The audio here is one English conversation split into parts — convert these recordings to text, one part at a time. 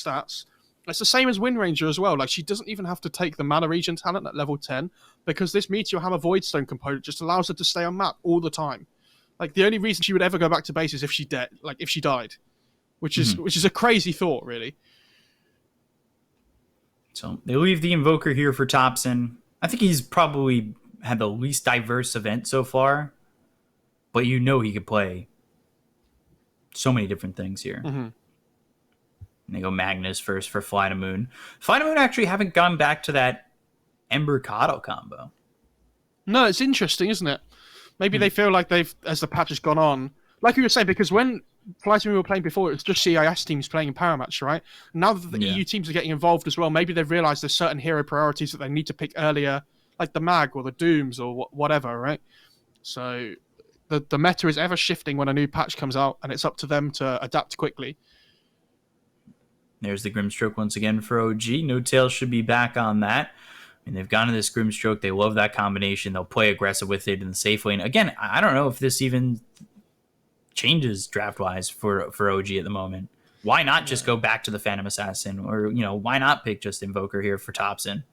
stats. It's the same as Wind Ranger as well. Like, she doesn't even have to take the Mana Regen talent at level 10 because this Meteor Hammer Voidstone component just allows her to stay on map all the time. Like, the only reason she would ever go back to base is if she died, which is a crazy thought, really. So they leave the Invoker here for Thompson. I think he's probably had the least diverse event so far, but you know he could play so many different things here. Mm-hmm. And they go Magnus first for FlyToMoon. FlyToMoon actually haven't gone back to that Ember Kato combo. No, it's interesting, isn't it? Maybe they feel like they've, as the patch has gone on, like you were saying, because when FlyToMoon were playing before, it was just CIS teams playing in Paramatch, right? Now that the EU teams are getting involved as well, maybe they've realized there's certain hero priorities that they need to pick earlier, like the Mag or the Dooms or whatever, right? So the meta is ever shifting when a new patch comes out, and it's up to them to adapt quickly. There's the Grimstroke once again for OG. No Tail should be back on that. I mean, they've gone to this Grimstroke. They love that combination. They'll play aggressive with it in the safe lane. Again, I don't know if this even changes draft-wise for OG at the moment. Why not just go back to the Phantom Assassin? Or, why not pick just Invoker here for Thompson?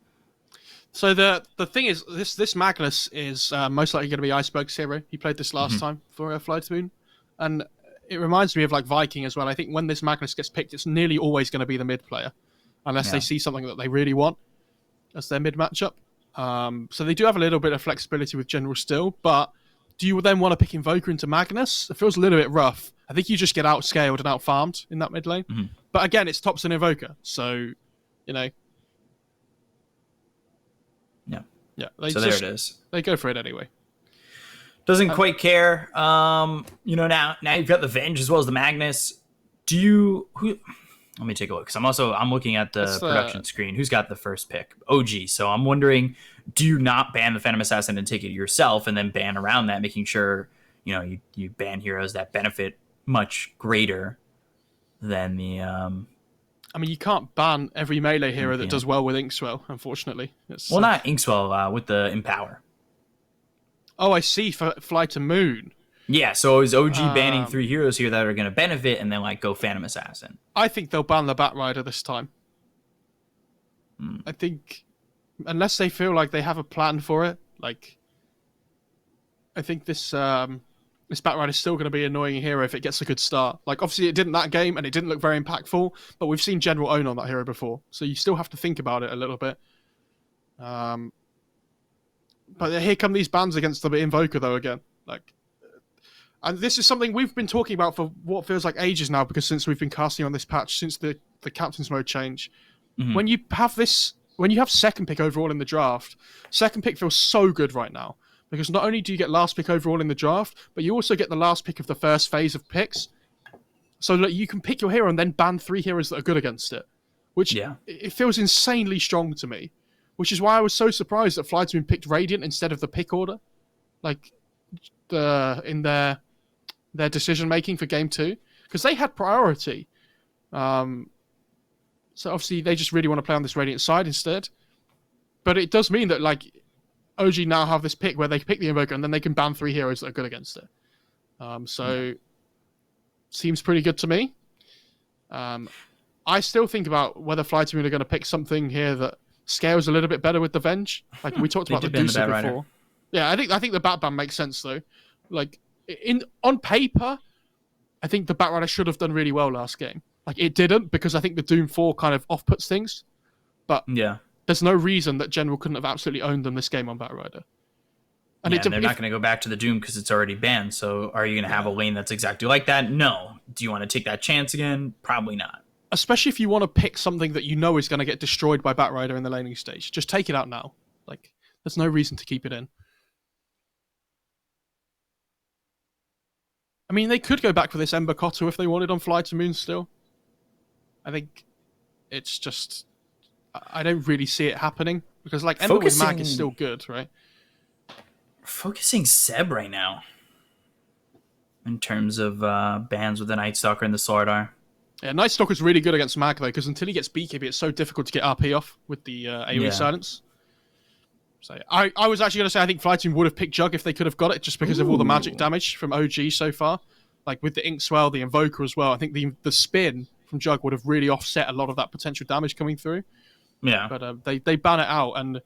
So the thing is, this Magnus is most likely going to be Iceberg's hero. He played this last time for FlyToMoon. And it reminds me of like Viking as well. I think when this Magnus gets picked, it's nearly always going to be the mid player, unless they see something that they really want as their mid matchup. So they do have a little bit of flexibility with General still, but do you then want to pick Invoker into Magnus? It feels a little bit rough. I think you just get outscaled and outfarmed in that mid lane. Mm-hmm. But again, it's Thompson Invoker, so Yeah. So there it is. They go for it anyway. Doesn't quite care. Now you've got the Venge as well as the Magnus. Let me take a look, because I'm looking at the production screen. Who's got the first pick? OG. So I'm wondering, do you not ban the Phantom Assassin and take it yourself, and then ban around that, making sure you ban heroes that benefit much greater than the. I mean, you can't ban every melee hero that does well with Inkswell, unfortunately. Not Inkswell, with the Empower. Oh, I see. For FlyToMoon. Yeah, so is OG banning 3 heroes here that are going to benefit and then go Phantom Assassin? I think they'll ban the Batrider this time. I think, unless they feel like they have a plan for it, I think this Batrider is still going to be an annoying hero if it gets a good start. Obviously it didn't that game and it didn't look very impactful, but we've seen General own on that hero before, so you still have to think about it a little bit. But here come these bans against the Invoker though again. And this is something we've been talking about for what feels like ages now, because since we've been casting on this patch, since the captain's mode change. Mm-hmm. When you have second pick overall in the draft, second pick feels so good right now. Because not only do you get last pick overall in the draft, but you also get the last pick of the first phase of picks. So that you can pick your hero and then ban 3 heroes that are good against it. Which it feels insanely strong to me. Which is why I was so surprised that FlyToMoon picked Radiant instead of the pick order. In their decision-making for Game 2. Because they had priority. So obviously they just really want to play on this Radiant side instead. But it does mean that OG now have this pick where they pick the Invoker and then they can ban 3 heroes that are good against it. Seems pretty good to me. I still think about whether FlyToMoon are going to pick something here that scales a little bit better with the Venge. We talked about the DOTA before. Yeah, I think the Batban makes sense though. On paper, I think the Batrider should have done really well last game. It didn't, because I think the Doom 4 kind of off-puts things. But there's no reason that General couldn't have absolutely owned them this game on Batrider. And they're not going to go back to the Doom because it's already banned. So are you going to have a lane that's exactly like that? No. Do you want to take that chance again? Probably not. Especially if you want to pick something that you know is going to get destroyed by Batrider in the laning stage. Just take it out now. There's no reason to keep it in. I mean, they could go back for this Ember Koto if they wanted on FlyToMoon still. I think it's just... I don't really see it happening. Because, Ember with Mag is still good, right? Focusing Seb right now. In terms of bans with the Night Stalker and the Slardar. Yeah, Night Stalker's really good against Mag, though, because until he gets BKB, it's so difficult to get RP off with the AoE silence. So I was actually going to say I think FlyToMoon would have picked Jug if they could have got it, just because of all the magic damage from OG so far. With the Inkswell, the Invoker as well. I think the spin from Jug would have really offset a lot of that potential damage coming through. Yeah. But they ban it out, and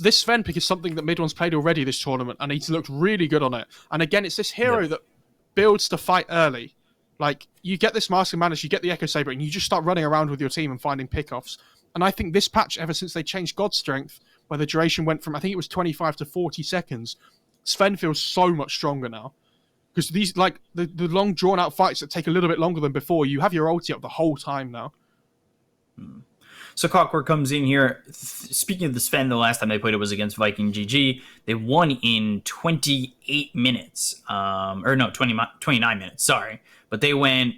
this Sven pick is something that Mid One's played already this tournament, and he's looked really good on it. And again, it's this hero that builds to fight early. Like, you get this Master Madness, you get the Echo Saber, and you just start running around with your team and finding pickoffs. And I think this patch, ever since they changed God Strength, where the duration went from, I think it was 25 to 40 seconds, Sven feels so much stronger now. Because these, like, the long, drawn-out fights that take a little bit longer than before, you have your ulti up the whole time now. So Clockwork comes in here. Speaking of the Sven, the last time they played it was against Viking GG. They won in 28 minutes. 29 minutes, sorry. But they went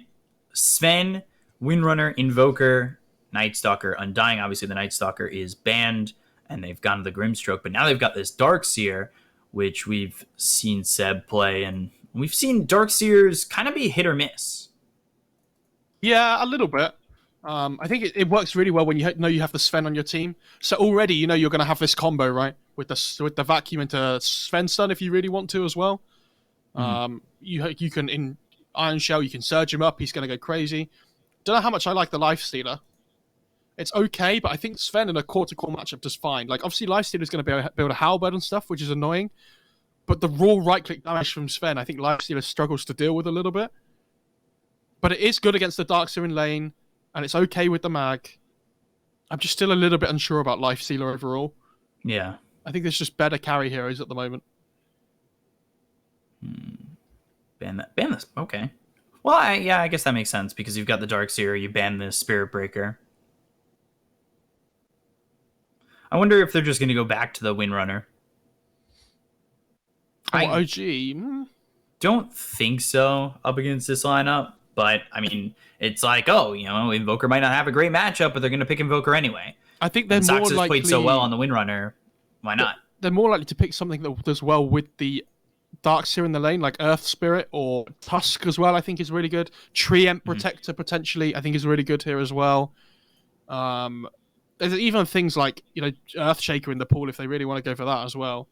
Sven, Windrunner, Invoker, Nightstalker, Undying. Obviously, the Nightstalker is banned, and they've gone to the Grimstroke. But now they've got this Darkseer, which we've seen Seb play, and we've seen Darkseers kind of be hit or miss. Yeah, a little bit. I think it works really well when you know you have the Sven on your team. So already you know you're going to have this combo, right? With the vacuum into Sven stun if you really want to as well. You can, in Iron Shell, you can surge him up. He's going to go crazy. Don't know how much I like the Lifestealer. It's okay, but I think Sven in a core-to-core matchup does fine. Like, obviously, Lifestealer is going to build a halberd and stuff, which is annoying. But the raw right-click damage from Sven, I think Lifestealer struggles to deal with a little bit. But it is good against the Darkseer in lane, and it's okay with the mag. I'm just still a little bit unsure about Lifestealer overall. Yeah. I think there's just better carry heroes at the moment. Ban this. Okay. Well, I guess that makes sense, because you've got the Darkseer, you ban the Spirit Breaker. I wonder if they're just going to go back to the Windrunner. OG? Don't think so up against this lineup. But, I mean, it's like, Invoker might not have a great matchup, but they're going to pick Invoker anyway. I think they're more likely... played so well on the Windrunner. Why not? They're more likely to pick something that does well with the Darkseer in the lane, like Earth Spirit or Tusk as well, I think is really good. Treant Protector, potentially, I think is really good here as well. There's even things like, Earthshaker in the pool if they really want to go for that as well.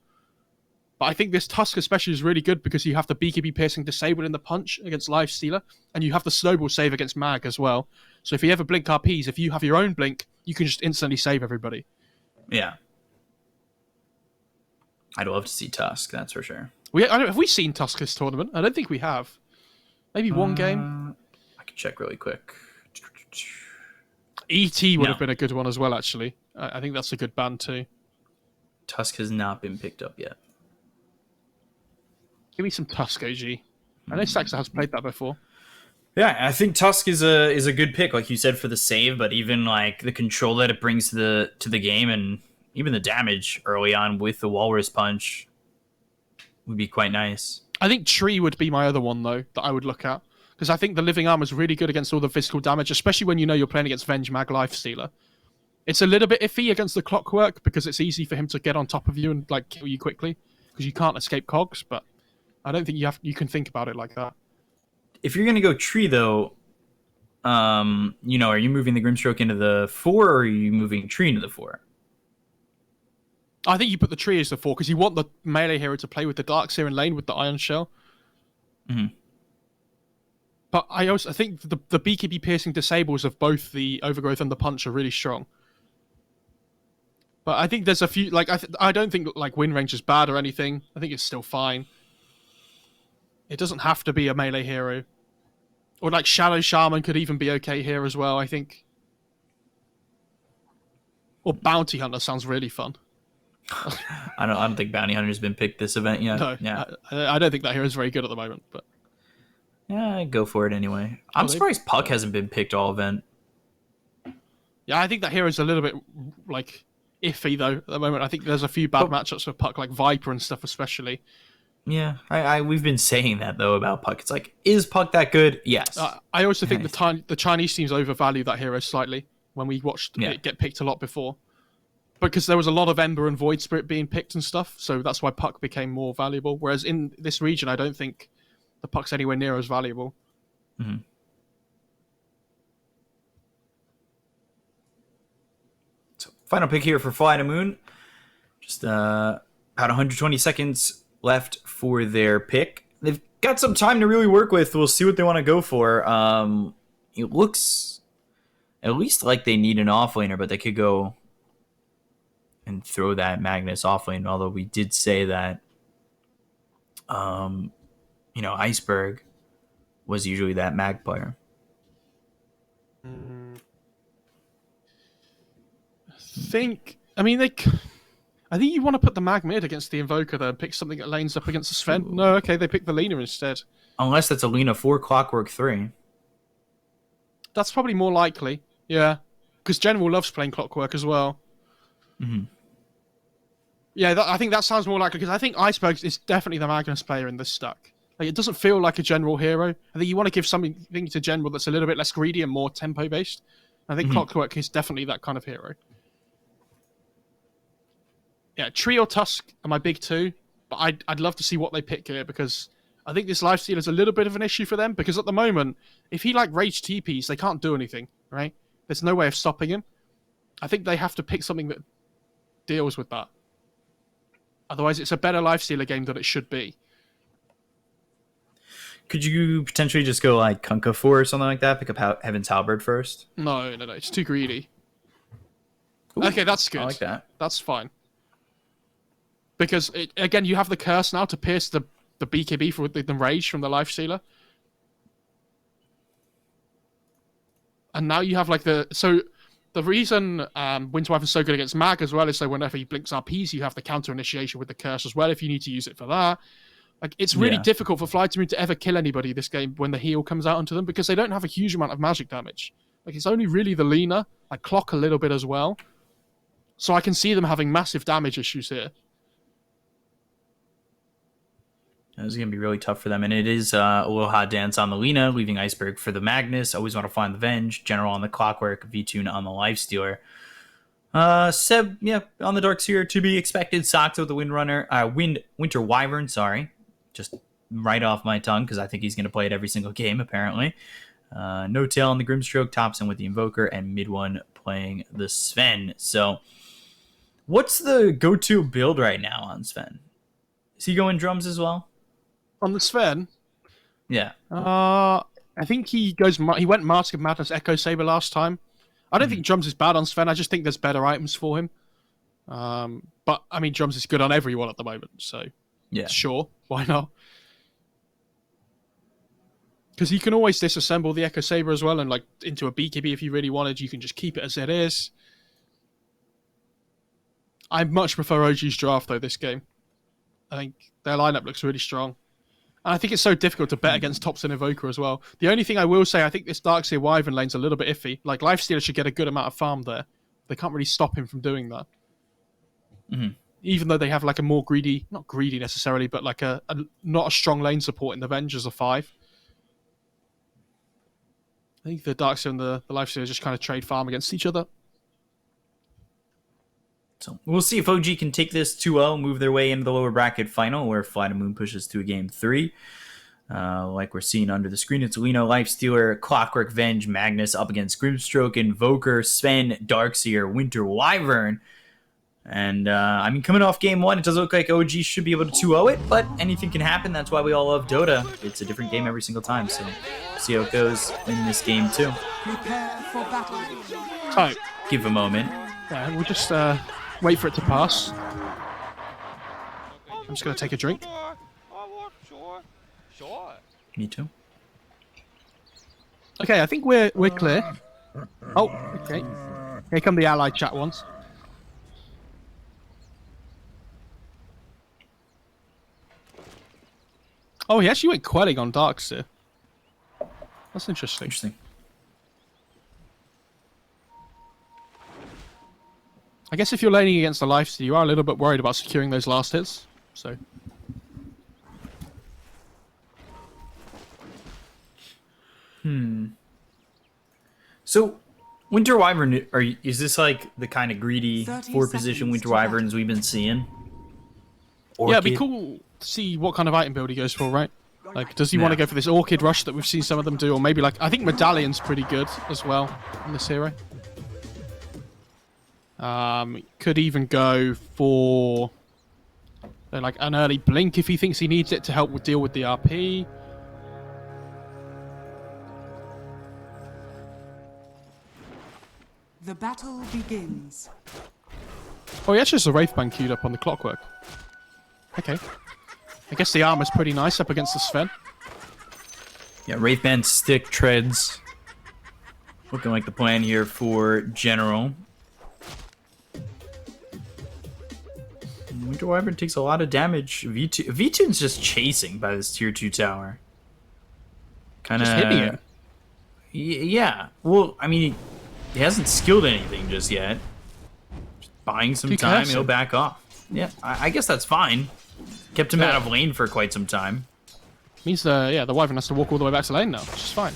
But I think this Tusk especially is really good because you have the BKB Piercing disabled in the punch against Lifestealer, and you have the Snowball save against Mag as well. So if you ever blink RPs, if you have your own blink, you can just instantly save everybody. Yeah. I'd love to see Tusk, that's for sure. Have we seen Tusk this tournament? I don't think we have. Maybe one game? I can check really quick. ET would have been a good one as well, actually. I think that's a good ban too. Tusk has not been picked up yet. Give me some Tusk, OG. I know Saxa has played that before. Yeah, I think Tusk is a good pick, like you said, for the save, but even like the control that it brings to the game, and even the damage early on with the Walrus Punch would be quite nice. I think Tree would be my other one, though, that I would look at. Because I think the Living Armor is really good against all the physical damage, especially when you know you're playing against Venge Mag Lifestealer. It's a little bit iffy against the Clockwork because it's easy for him to get on top of you and kill you quickly because you can't escape cogs, but I don't think you can think about it like that. If you're going to go Tree, though, are you moving the Grimstroke into the 4, or are you moving Tree into the 4? I think you put the Tree as the 4 because you want the melee hero to play with the Darkseer in lane with the Iron Shell. But I think the BKB Piercing disables of both the Overgrowth and the Punch are really strong. But I think there's a few... I don't think Wind Range is bad or anything. I think it's still fine. It doesn't have to be a melee hero. Or Shadow Shaman could even be okay here as well, I think. Or Bounty Hunter sounds really fun. I don't think Bounty Hunter's been picked this event yet. No, yeah. I don't think that hero is very good at the moment. But yeah, go for it anyway. I'm surprised Puck hasn't been picked all event. Yeah, I think that hero is a little bit iffy though at the moment. I think there's a few bad matchups for Puck, like Viper and stuff especially. Yeah, we've been saying that though about Puck. It's like, is Puck that good? Yes. I also think the Chinese teams overvalue that hero slightly when we watched it get picked a lot before. Because there was a lot of Ember and Void Spirit being picked and stuff, so that's why Puck became more valuable. Whereas in this region, I don't think the Puck's anywhere near as valuable. So, final pick here for FlyToMoon. Just about 120 seconds left for their pick. They've got some time to really work with. We'll see what they want to go for. it looks at least like they need an offlaner, but they could go and throw that Magnus offlane. Although we did say that, Iceberg was usually that mag player. I think you want to put the mag mid against the Invoker there and pick something that lanes up against the Sven. No, okay, they picked the Lina instead. Unless that's a Lina 4 Clockwork 3. That's probably more likely, yeah. Because General loves playing Clockwork as well. Mm-hmm. Yeah, I think that sounds more likely, because I think Iceberg is definitely the Magnus player in this stack. Like, it doesn't feel like a General hero. I think you want to give something to General that's a little bit less greedy and more tempo-based. I think Clockwork is definitely that kind of hero. Yeah, Tree or Tusk are my big two, but I'd love to see what they pick here, because I think this lifesteal is a little bit of an issue for them, because at the moment, if he rage TPs, they can't do anything, right? There's no way of stopping him. I think they have to pick something that deals with that. Otherwise, it's a better lifestealer game than it should be. Could you potentially just go like Kunkka 4 or something like that? Pick up Heaven's Halberd first? No, it's too greedy. Ooh, okay, that's good. I like that. That's fine. Because, again, you have the curse now to pierce the BKB for the rage from the lifestealer. And now you have so the reason Winter Wyvern's so good against mag as well is so whenever he blinks RPs, you have the counter initiation with the curse as well if you need to use it for that. It's really difficult for FlyToMoon to ever kill anybody this game when the heal comes out onto them, because they don't have a huge amount of magic damage. It's only really the Lina, Clock a little bit as well. So I can see them having massive damage issues here. This is going to be really tough for them. And it is a little hot dance on the Lina, leaving Iceberg for the Magnus. Always want to find the Venge. General on the Clockwork. V-Tune on the Lifestealer. Seb, on the Darkseer to be expected. Sox with the Winter Wyvern, sorry. Just right off my tongue, because I think he's going to play it every single game, apparently. No Tail on the Grimstroke. Tops in with the Invoker. And mid one playing the Sven. So, what's the go-to build right now on Sven? Is he going drums as well? On the Sven? Yeah. I think he went Mask of Madness Echo Saber last time. I don't think drums is bad on Sven. I just think there's better items for him. But, I mean, drums is good on everyone at the moment, so sure, why not? Because you can always disassemble the Echo Saber as well and into a BKB if you really wanted. You can just keep it as it is. I much prefer OG's draft, though, this game. I think their lineup looks really strong. And I think it's so difficult to bet against Tops and Invoker as well. The only thing I will say, I think this Darkseer Wyvern lane's a little bit iffy. Lifestealer should get a good amount of farm there. They can't really stop him from doing that. Mm-hmm. Even though they have a more greedy, not greedy necessarily, but not a strong lane support in the Venge as a 5. I think the Darkseer and the Lifestealer just kind of trade farm against each other. So we'll see if OG can take this 2-0, move their way into the lower bracket final, where FlyToMoon pushes to a game 3. Like we're seeing under the screen, it's Lina, Lifestealer, Clockwork, Venge, Magnus up against Grimstroke, Invoker, Sven, Darkseer, Winter Wyvern. And, coming off game 1, it doesn't look like OG should be able to 2-0 it, but anything can happen. That's why we all love Dota. It's a different game every single time, so see how it goes in this game, too. Prepare for battle. So, give a moment. Yeah, we'll just wait for it to pass. I'm just going to take a drink. Sure. Me too. Okay, I think we're clear. Oh, okay. Here come the allied chat ones. Oh, he actually went Quelling on Darkseer. That's interesting. Interesting. I guess if you're laning against the Lifestealer, you are a little bit worried about securing those last hits. So. So, Winter Wyvern, is this the kind of greedy 4-position Winter Wyverns we've been seeing? Orchid? Yeah, it'd be cool to see what kind of item build he goes for, right? Does he want to go for this Orchid Rush that we've seen some of them do? Or maybe, I think Medallion's pretty good as well in this hero. Could even go for an early blink if he thinks he needs it to help deal with the RP. The battle begins. Oh, he actually has a Wraithband queued up on the clockwork. Okay. I guess the armor's pretty nice up against the Sven. Yeah, Wraithband stick treads. Looking like the plan here for General. Winter Wyvern takes a lot of damage. V2's just chasing by this tier 2 tower. Kind of Just hitting it. Yeah. Well, I mean, he hasn't skilled anything just yet. Just buying some time, he'll back off. Yeah, I guess that's fine. Kept him out of lane for quite some time. Means the Wyvern has to walk all the way back to lane now, which is fine.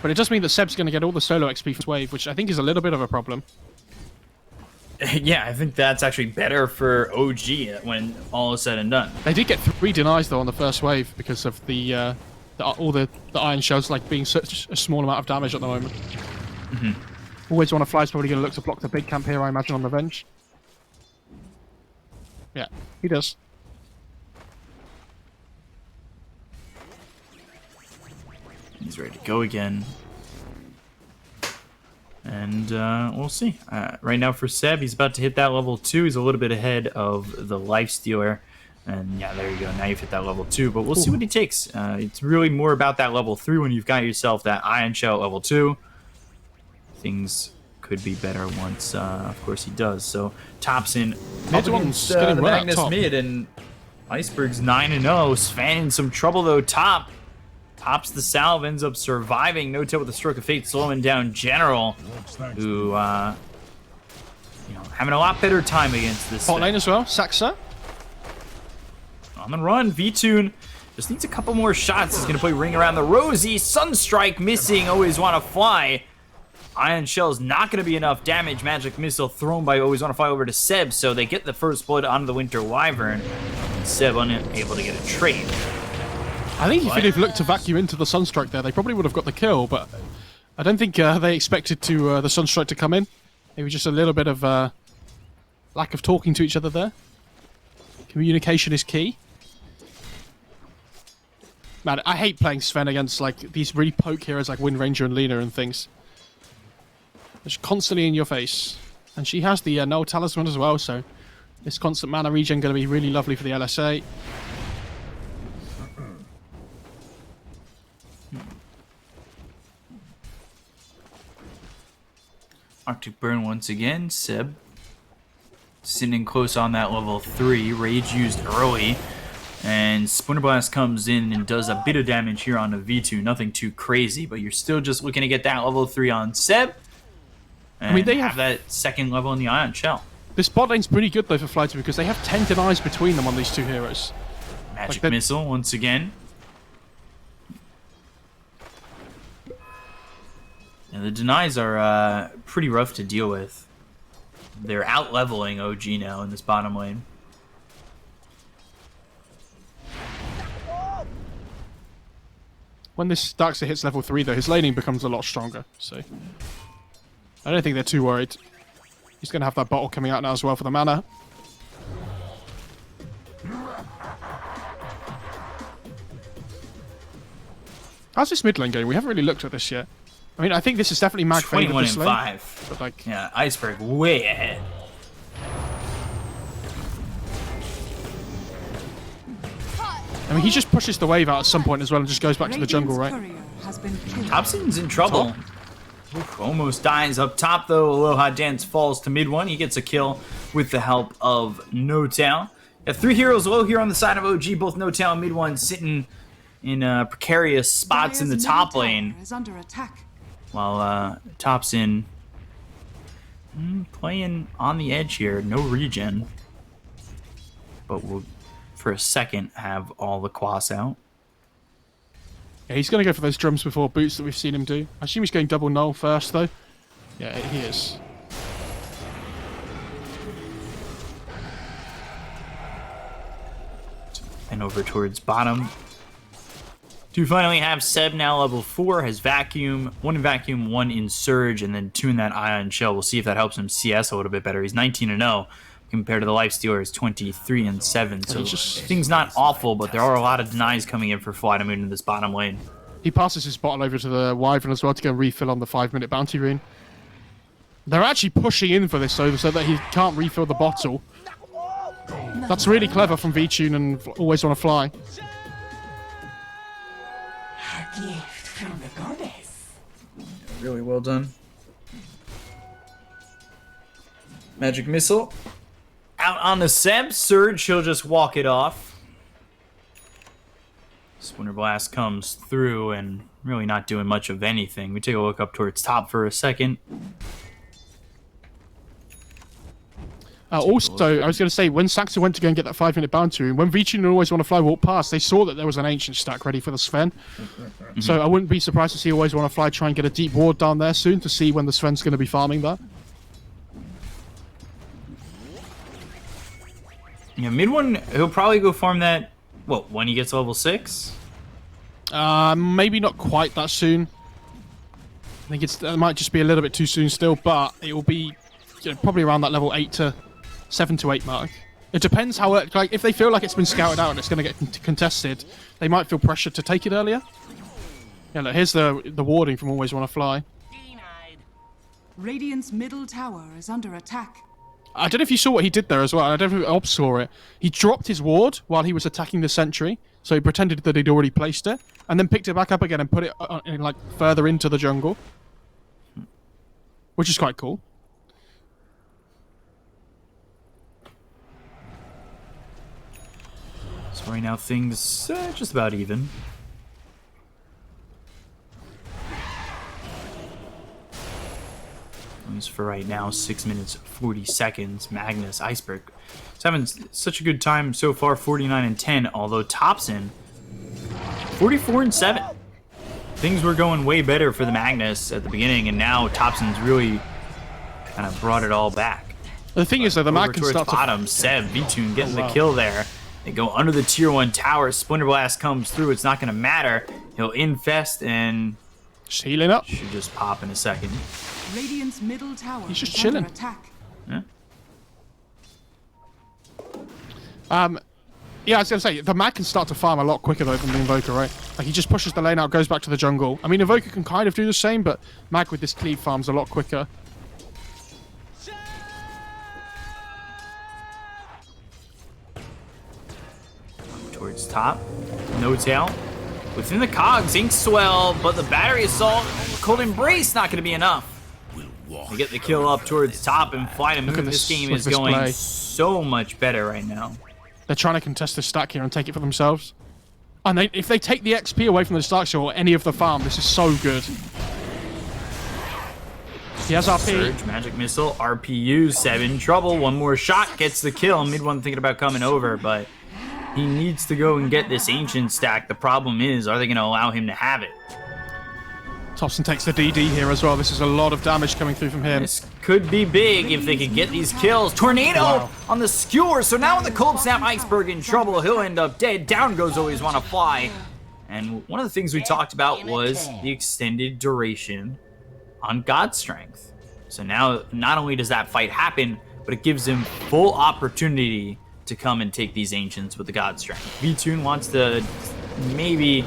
But it does mean that Seb's going to get all the solo XP from this wave, which I think is a little bit of a problem. Yeah, I think that's actually better for OG when all is said and done. They did get 3 denies though on the first wave because of the iron shells like being such a small amount of damage at the moment. Always want to fly is probably going to look to block the big camp here, I imagine, on the Venge. Yeah, he does. He's ready to go again. And we'll see. Right now for Seb, he's about to hit that level 2. He's a little bit ahead of the Lifestealer. And yeah, there you go. Now you've hit that level 2. But we'll see what he takes. It's really more about that level 3 when you've got yourself that Iron Shell at level 2. Things could be better once, of course, he does. So tops in up against the Magnus mid, and Iceberg's 9-0. Sven in some trouble though. Tops the salve, ends up surviving. No-Tail with the Stroke of Fate slowing down General, who, having a lot better time against this. Bot lane as well, Saxa. On the run, V-Tune just needs a couple more shots. He's going to play Ring Around the Rosie. Sunstrike missing, Always Want to Fly. Iron Shell's not going to be enough damage. Magic Missile thrown by Always Want to Fly over to Seb, so they get the first blood onto the Winter Wyvern. And Seb unable to get a trade. I think if they'd looked to vacuum into the Sunstrike there, they probably would have got the kill, but I don't think they expected the Sunstrike to come in. Maybe just a little bit of lack of talking to each other there. Communication is key. Man, I hate playing Sven against like these really poke heroes like Wind Ranger and Lena and things. It's constantly in your face. And she has the Null Talisman as well, so this constant mana regen going to be really lovely for the LSA. Arctic Burn once again. Seb sitting close on that level 3. Rage used early. And Splinter Blast comes in and does a bit of damage here on the V2. Nothing too crazy, but you're still just looking to get that level 3 on Seb. And I mean, they have that second level in the Ion Shell. This bot lane's pretty good though for FlyToMoon because they have 10 denies between them on these two heroes. Magic Missile once again. And the denies are pretty rough to deal with. They're out-leveling OG now in this bottom lane. When this Darkseid hits level 3 though, his laning becomes a lot stronger, so I don't think they're too worried. He's going to have that bottle coming out now as well for the mana. How's this mid lane going? We haven't really looked at this yet. I mean, I think this is definitely mag favored this lane. 21-5. But like, yeah, Iceberg way ahead. I mean, he just pushes the wave out at some point as well and just goes back to the jungle, right? Thompson's in trouble. Oof, almost dies up top, though. Aloha Dance falls to mid 1. He gets a kill with the help of No-Tail. Got 3 heroes low here on the side of OG. Both No-Tail and mid 1 sitting in precarious spots in the top lane. While Thompson playing on the edge here. No regen. But we'll, for a second, have all the quas out. Yeah, he's going to go for those drums before boots that we've seen him do. I assume he's going double null first, though. Yeah, he is. And over towards bottom. Do finally have Seb now level 4, has Vacuum, 1 in Vacuum, 1 in Surge, and then 2 in that Ion Shell. We'll see if that helps him CS a little bit better. He's 19-0 compared to the Lifestealer's 23-7. So things not awful, but there are a lot of denies coming in for FlyToMoon in this bottom lane. He passes his bottle over to the Wyvern as well to go refill on the 5-minute bounty rune. They're actually pushing in for this though, so that he can't refill the bottle. That's really clever from VTune and Always Wanna Fly. A gift from the goddess. Really well done. Magic Missile. Out on the Seb. Surge, he'll just walk it off. Splinter Blast comes through and really not doing much of anything. We take a look up towards top for a second. Also, I was going to say, when Saxon went to go and get that 5-minute bounty room, when VTune and Always Wanna Fly walked past, they saw that there was an ancient stack ready for the Sven. So I wouldn't be surprised to see Always Wanna Fly try and get a deep ward down there soon to see when the Sven's going to be farming that. Yeah, mid one, he'll probably go farm that, what, when he gets level 6? Maybe not quite that soon. I think it might just be a little bit too soon still, but it will be probably around that level 7 to 8 mark. It depends how like if they feel like it's been scouted out and it's going to get contested, they might feel pressured to take it earlier. Yeah, look, here's the warding from Always Wanna Fly. Radiant's middle tower is under attack. I don't know if you saw what he did there as well. I don't know if Ob saw it. He dropped his ward while he was attacking the sentry, so he pretended that he'd already placed it, and then picked it back up again and put it like further into the jungle, which is quite cool. So right now things just about even. At least for right now, 6 minutes 40 seconds. Magnus Iceberg is having such a good time so far, 49-10. Although Thompson 44-7. Things were going way better for the Magnus at the beginning, and now Thompson's really kind of brought it all back. The thing is, though, the Mag can start bottom. Seb, VTune getting the kill there. They go under the tier 1 tower. Splinter Blast comes through. It's not going to matter. He'll infest and just healing up. Should just pop in a second. Radiant's middle tower He's just is chilling. under attack. Yeah. Yeah, I was going to say, the Mag can start to farm a lot quicker, though, than the Invoker, right? Like, he just pushes the lane out, goes back to the jungle. I mean, Invoker can kind of do the same, but Mag with this cleave farms a lot quicker. Towards top. No tail. Within the cogs, Ink Swell, but the battery assault, Cold Embrace not going to be enough. They get the kill up towards top, and FlyToMoon. This game is going so much better right now. They're trying to contest this stack here and take it for themselves. And if they take the XP away from the stack shot or any of the farm, this is so good. He has RP. Surge, Magic Missile, RPU, 7 trouble. One more shot gets the kill. Mid one thinking about coming over, but he needs to go and get this Ancient stack. The problem is, are they going to allow him to have it? Thompson takes the DD here as well. This is a lot of damage coming through from him. This could be big if they could get these kills. Tornado on the skewer. So now with the Cold Snap, Iceberg in trouble. He'll end up dead. Down goes Always Wanna Fly. And one of the things we talked about was the extended duration on God Strength. So now not only does that fight happen, but it gives him full opportunity to come and take these Ancients with the God Strength. VTune wants to maybe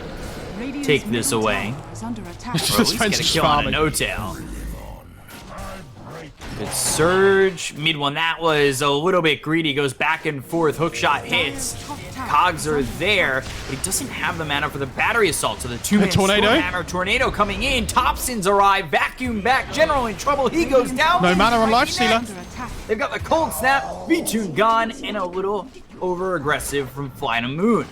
take this away. Or at least get a kill on a no-tail. Good Surge. Mid one, that was a little bit greedy. Goes back and forth. Hookshot hits. Cogs are there, but he doesn't have the mana for the battery assault. So the two-man tornado coming in. Thompson's arrived. Vacuum back. General in trouble. He goes down. No mana on Lifestealer. They've got the Cold Snap. VTune gone, and a little over-aggressive from FlyToMoon.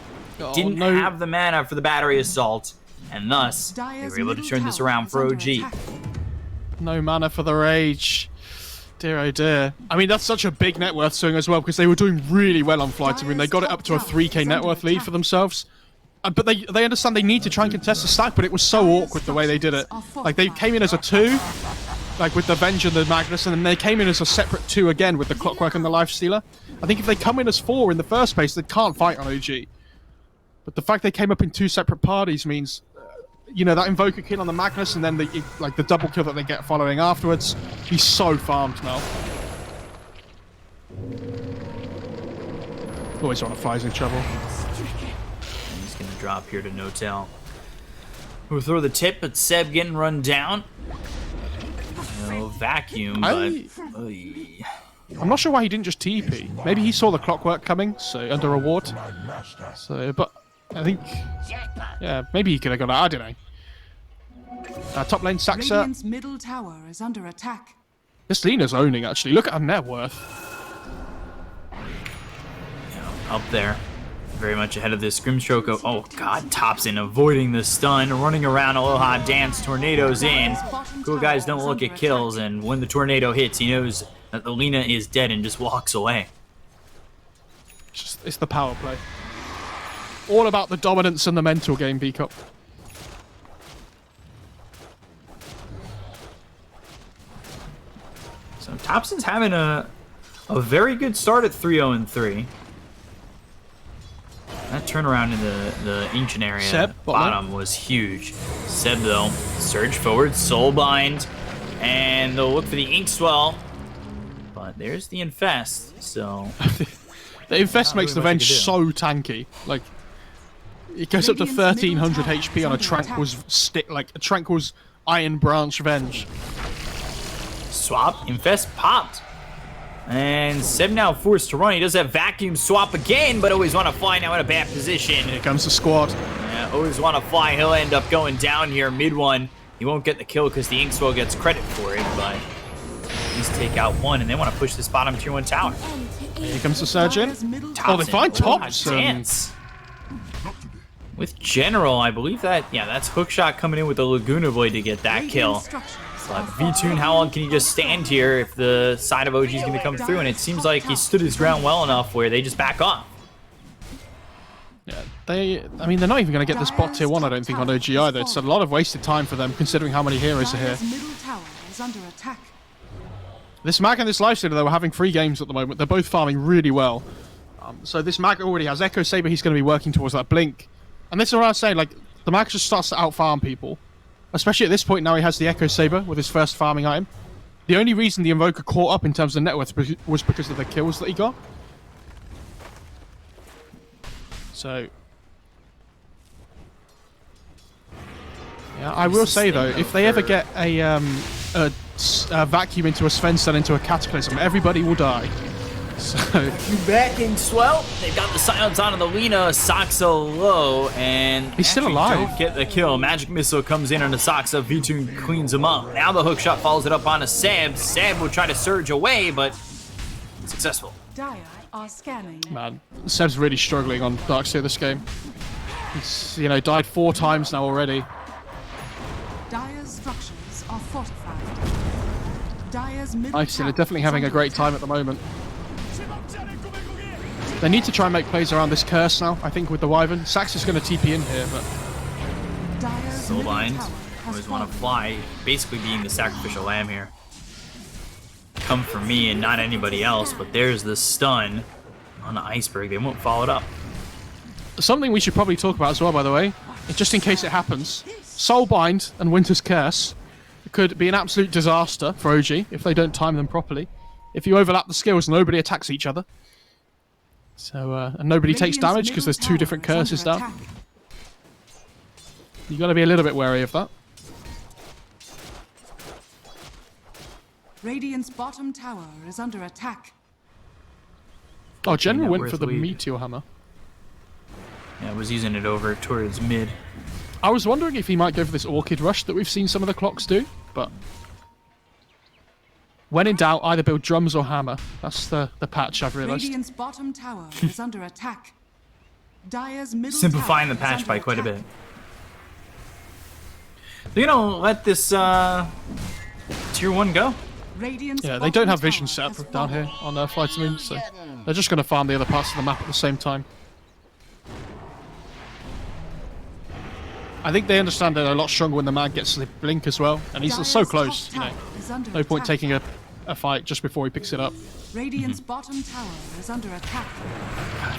Didn't have the mana for the battery assault, and thus they were able to turn this around for OG. No mana for the Rage. Dear oh dear. I mean, that's such a big net worth swing as well, because they were doing really well on FlyToMoon. They got it up to a 3k net worth lead for themselves. But they understand they need to try and contest the stack, but it was so awkward the way they did it. Like, they came in as a 2, like with the Venge and the Magnus, and then they came in as a separate 2 again with the Clockwork and the Lifestealer. I think if they come in as 4 in the first place, they can't fight on OG. But the fact they came up in 2 separate parties means, you know, that Invoker kill on the Magnus and then the double kill that they get following afterwards. He's so farmed now. Always Wanna Fly's in trouble. And he's going to drop here to no-tail. We'll throw the tip, but Seb getting run down. vacuum, but I'm not sure why he didn't just TP. Maybe he saw the clockwork coming, so under a ward. So, but I think, yeah, maybe he could have got out. I don't know. Top lane, Saxa. Radiant's middle tower is under attack. This Lena's owning, actually. Look at her net worth. up there. Very much ahead of this Grimstroke. Oh god, Thompson avoiding the stun, running around Aloha Dance, tornadoes in. Cool guys don't look at kills, and when the tornado hits, he knows that the Lina is dead and just walks away. It's the power play. All about the dominance and the mental game, B-Cup. So Thompson's having a very good start at 3-0-3. That turnaround in the ancient area Seb, bottom was huge. Seb, though, surge forward, soulbind, and they'll look for the Inkswell. But there's the Infest, so... The Infest makes the Venge so tanky. Like, it goes up to 1300 HP on a Tranquil's Iron Branch Venge. Swap, Infest popped. And Seb now forced to run. He does have Vacuum Swap again, but always want to fly now in a bad position. Here comes the squad. Yeah, always want to fly. He'll end up going down here mid one. He won't get the kill because the Inkswell gets credit for it, but at least take out one, and they want to push this bottom tier 1 tower. Here comes the Surgeon. Oh, they find Thompson. Dance. With General, I believe that, yeah, that's Hookshot coming in with the Laguna Blade to get that kill. But V-Tune, how long can he just stand here if the side of OG is going to come through? And it seems like he stood his ground well enough where they just back off. Yeah, I mean, they're not even going to get this bot tier 1, I don't think, on OG either. It's a lot of wasted time for them, considering how many heroes are here. This Mag and this Lifestealer, though, are having 3 games at the moment. They're both farming really well. So this Mag already has Echo Saber. He's going to be working towards that Blink. And this is what I was saying, like, the Mag just starts to out-farm people. Especially at this point now he has the Echo Saber with his first farming item. The only reason the Invoker caught up in terms of net worth was because of the kills that he got. So... yeah, I will say though, if they ever get a vacuum into a Sven into a Cataclysm, everybody will die. So back in Swell, they've got the silence on the Lina, Saxa low, and he's still alive. Don't get the kill. Magic Missile comes in on the Saxa, V-Tune cleans him up. Now the hookshot follows it up on a Seb. Seb will try to surge away, but successful. Dire are scanning. Man, Seb's really struggling on Darkseer this game. He's, you know, died 4 times now already. Dire's structures are fortified. Dire's middle Nice, they're tower definitely is having a under great attack. time at the moment. They need to try and make plays around this curse now, I think, with the Wyvern. Sax is going to TP in here, but... Dire's middle Soulbind, tower has always want to fallen. fly, basically being the sacrificial lamb here. Come for me and not anybody else, but there's the stun on the Iceberg. They won't follow it up. Something we should probably talk about as well, by the way, just in case it happens. Soulbind and Winter's Curse could be an absolute disaster for OG if they don't time them properly. If you overlap the skills, nobody attacks each other. So, and nobody takes damage because there's 2 different curses down. You got to be a little bit wary of that. Radiant's bottom tower is under attack. Oh, General net went worth for the lead. Meteor Hammer. Yeah, I was using it over towards mid. I was wondering if he might go for this Orchid Rush that we've seen some of the clocks do, but... when in doubt, either build drums or hammer. That's the patch I've realised. Radiant's bottom tower is under attack. Dire's middle Simplifying the tower is patch by under quite a attack. bit. They're gonna let this tier 1 go. Radiant's Yeah, they don't bottom have vision tower set has up down fallen. here on FlyToMoon, so they're just going to farm the other parts of the map at the same time. I think they understand they're a lot stronger when the man gets the blink as well, and he's so Dire's close, top you know. tower is under No point attack. taking a fight just before he picks it up. Radiant's bottom tower is under attack.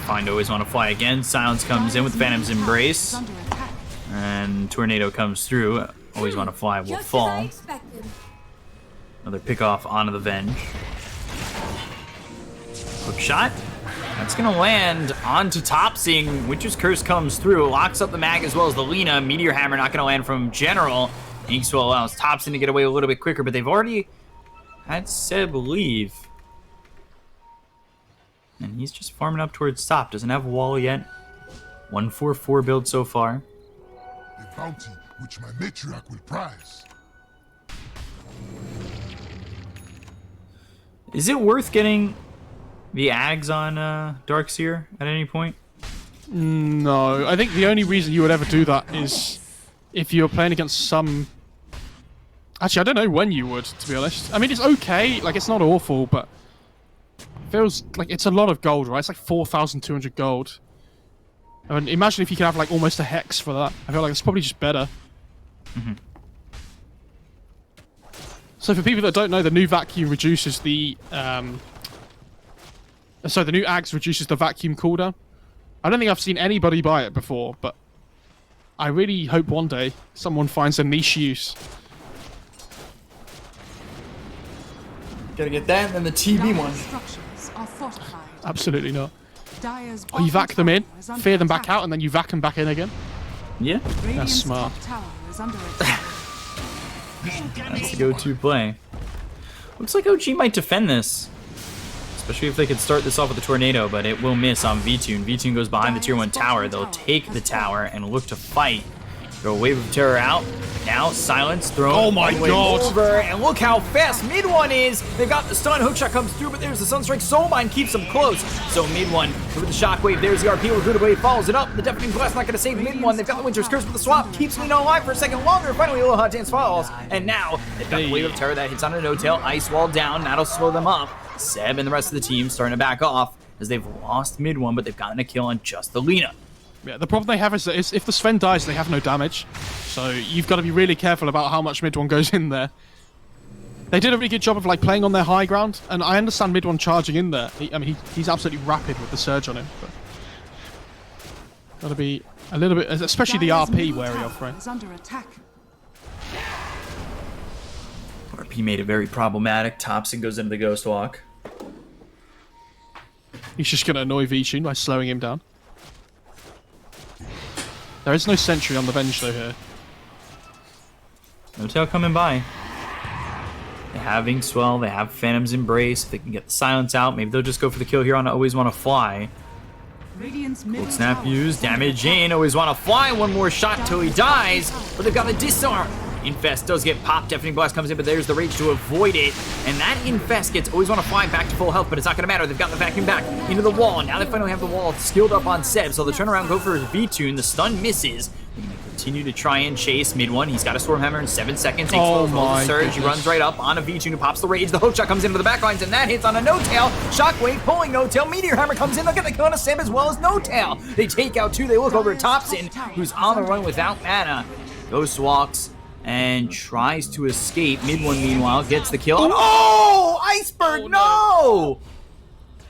Find always want to fly again. Silence comes in with Phantom's Dire's middle tower Embrace. is under attack. And Tornado comes through. Always want to fly will fall. Another pick off onto the Venge. Quick shot. That's going to land onto Topsing. Winter's Curse comes through. Locks up the Mag as well as the Lina. Meteor Hammer not going to land from General. Inkswell allows Topsing to get away a little bit quicker, but they've already had Seb leave. And he's just farming up towards top. Doesn't have a wall yet. 144 build so far. A bounty which my matriarch will prize. Is it worth getting the Ags on Darkseer at any point? No, I think the only reason you would ever do that is if you're playing against some... Actually, I don't know when you would, to be honest. I mean, it's okay, like, it's not awful, but... It feels like it's a lot of gold, right? It's like 4,200 gold. I mean, imagine if you could have, like, almost a hex for that. I feel like it's probably just better. Mm-hmm. So for people that don't know, the new vacuum reduces the... So the new Ags reduces the vacuum cooldown. I don't think I've seen anybody buy it before, but I really hope one day someone finds a niche use. Gotta get that, and then the TB one. Structures are fortified. Absolutely not. Dire's Oh, you vac them in, is under fear them back attack. out, and then you vac them back in again. Yeah, Radiant's smart. top tower is under attack. that's the go-to play. Looks like OG might defend this. Especially if they could start this off with a tornado, but it will miss on V-Tune. V-Tune goes behind the tier 1 tower. They'll take the tower and look to fight. Throw a wave of terror out. Now silence thrown. Oh my all the way God. Over, and look how fast mid one is. They got the stun. Hookshot comes through, but there's the Sunstrike. Soulbind keeps them close. So mid one with the shockwave. There's the RP. Recruited wave follows it up. The deafening blast not going to save mid one. They've got the Winter's Curse with the swap. Keeps Lena alive for a second longer. Finally, a little hot dance falls. And now they've got the wave of terror that hits on a no-tail. Ice wall down. That'll slow them up. Seb and the rest of the team starting to back off as they've lost mid one, but they've gotten a kill on just the Lena. Yeah, the problem they have is that if the Sven dies, they have no damage. So you've got to be really careful about how much mid one goes in there. They did a really good job of like playing on their high ground, and I understand mid one charging in there. He's absolutely rapid with the surge on him, but got to be a little bit, especially the Dire's RP middle wary tower of, right? is under attack. RP made it very problematic. Thompson goes into the Ghost Walk. He's just going to annoy V-Tune by slowing him down. There is no sentry on the bench though here. No tail coming by. They have Inkswell, they have Phantom's Embrace. If they can get the silence out, maybe they'll just go for the kill here on Always Wanna Fly. Radiant's middle Cold snap tower used, is under damage attack. in, Always Wanna Fly. One more shot till he dies, but they've got the disarm. Infest does get popped, Deafening Blast comes in, but there's the Rage to avoid it. And that Infest gets Always Wanna Fly back to full health, but it's not gonna matter. They've got the vacuum back into the wall. Now they finally have the wall skilled up on Seb, so the turnaround go for his V-Tune. The stun misses. They're gonna continue to try and chase mid one. He's got a Stormhammer in 7 seconds. Oh Takes my the surge. He goodness. runs right up on a V-Tune who pops the Rage. The hookshot comes into the backlines, and that hits on a no-tail. Shockwave pulling no-tail. Meteor Hammer comes in. They'll get the kill on a Seb as well as no-tail. They take out two. They look over at Thompson, who's on the run without mana. Ghost walks and tries to escape. Mid one, meanwhile, gets the kill. Oh, Iceberg, Oh, no!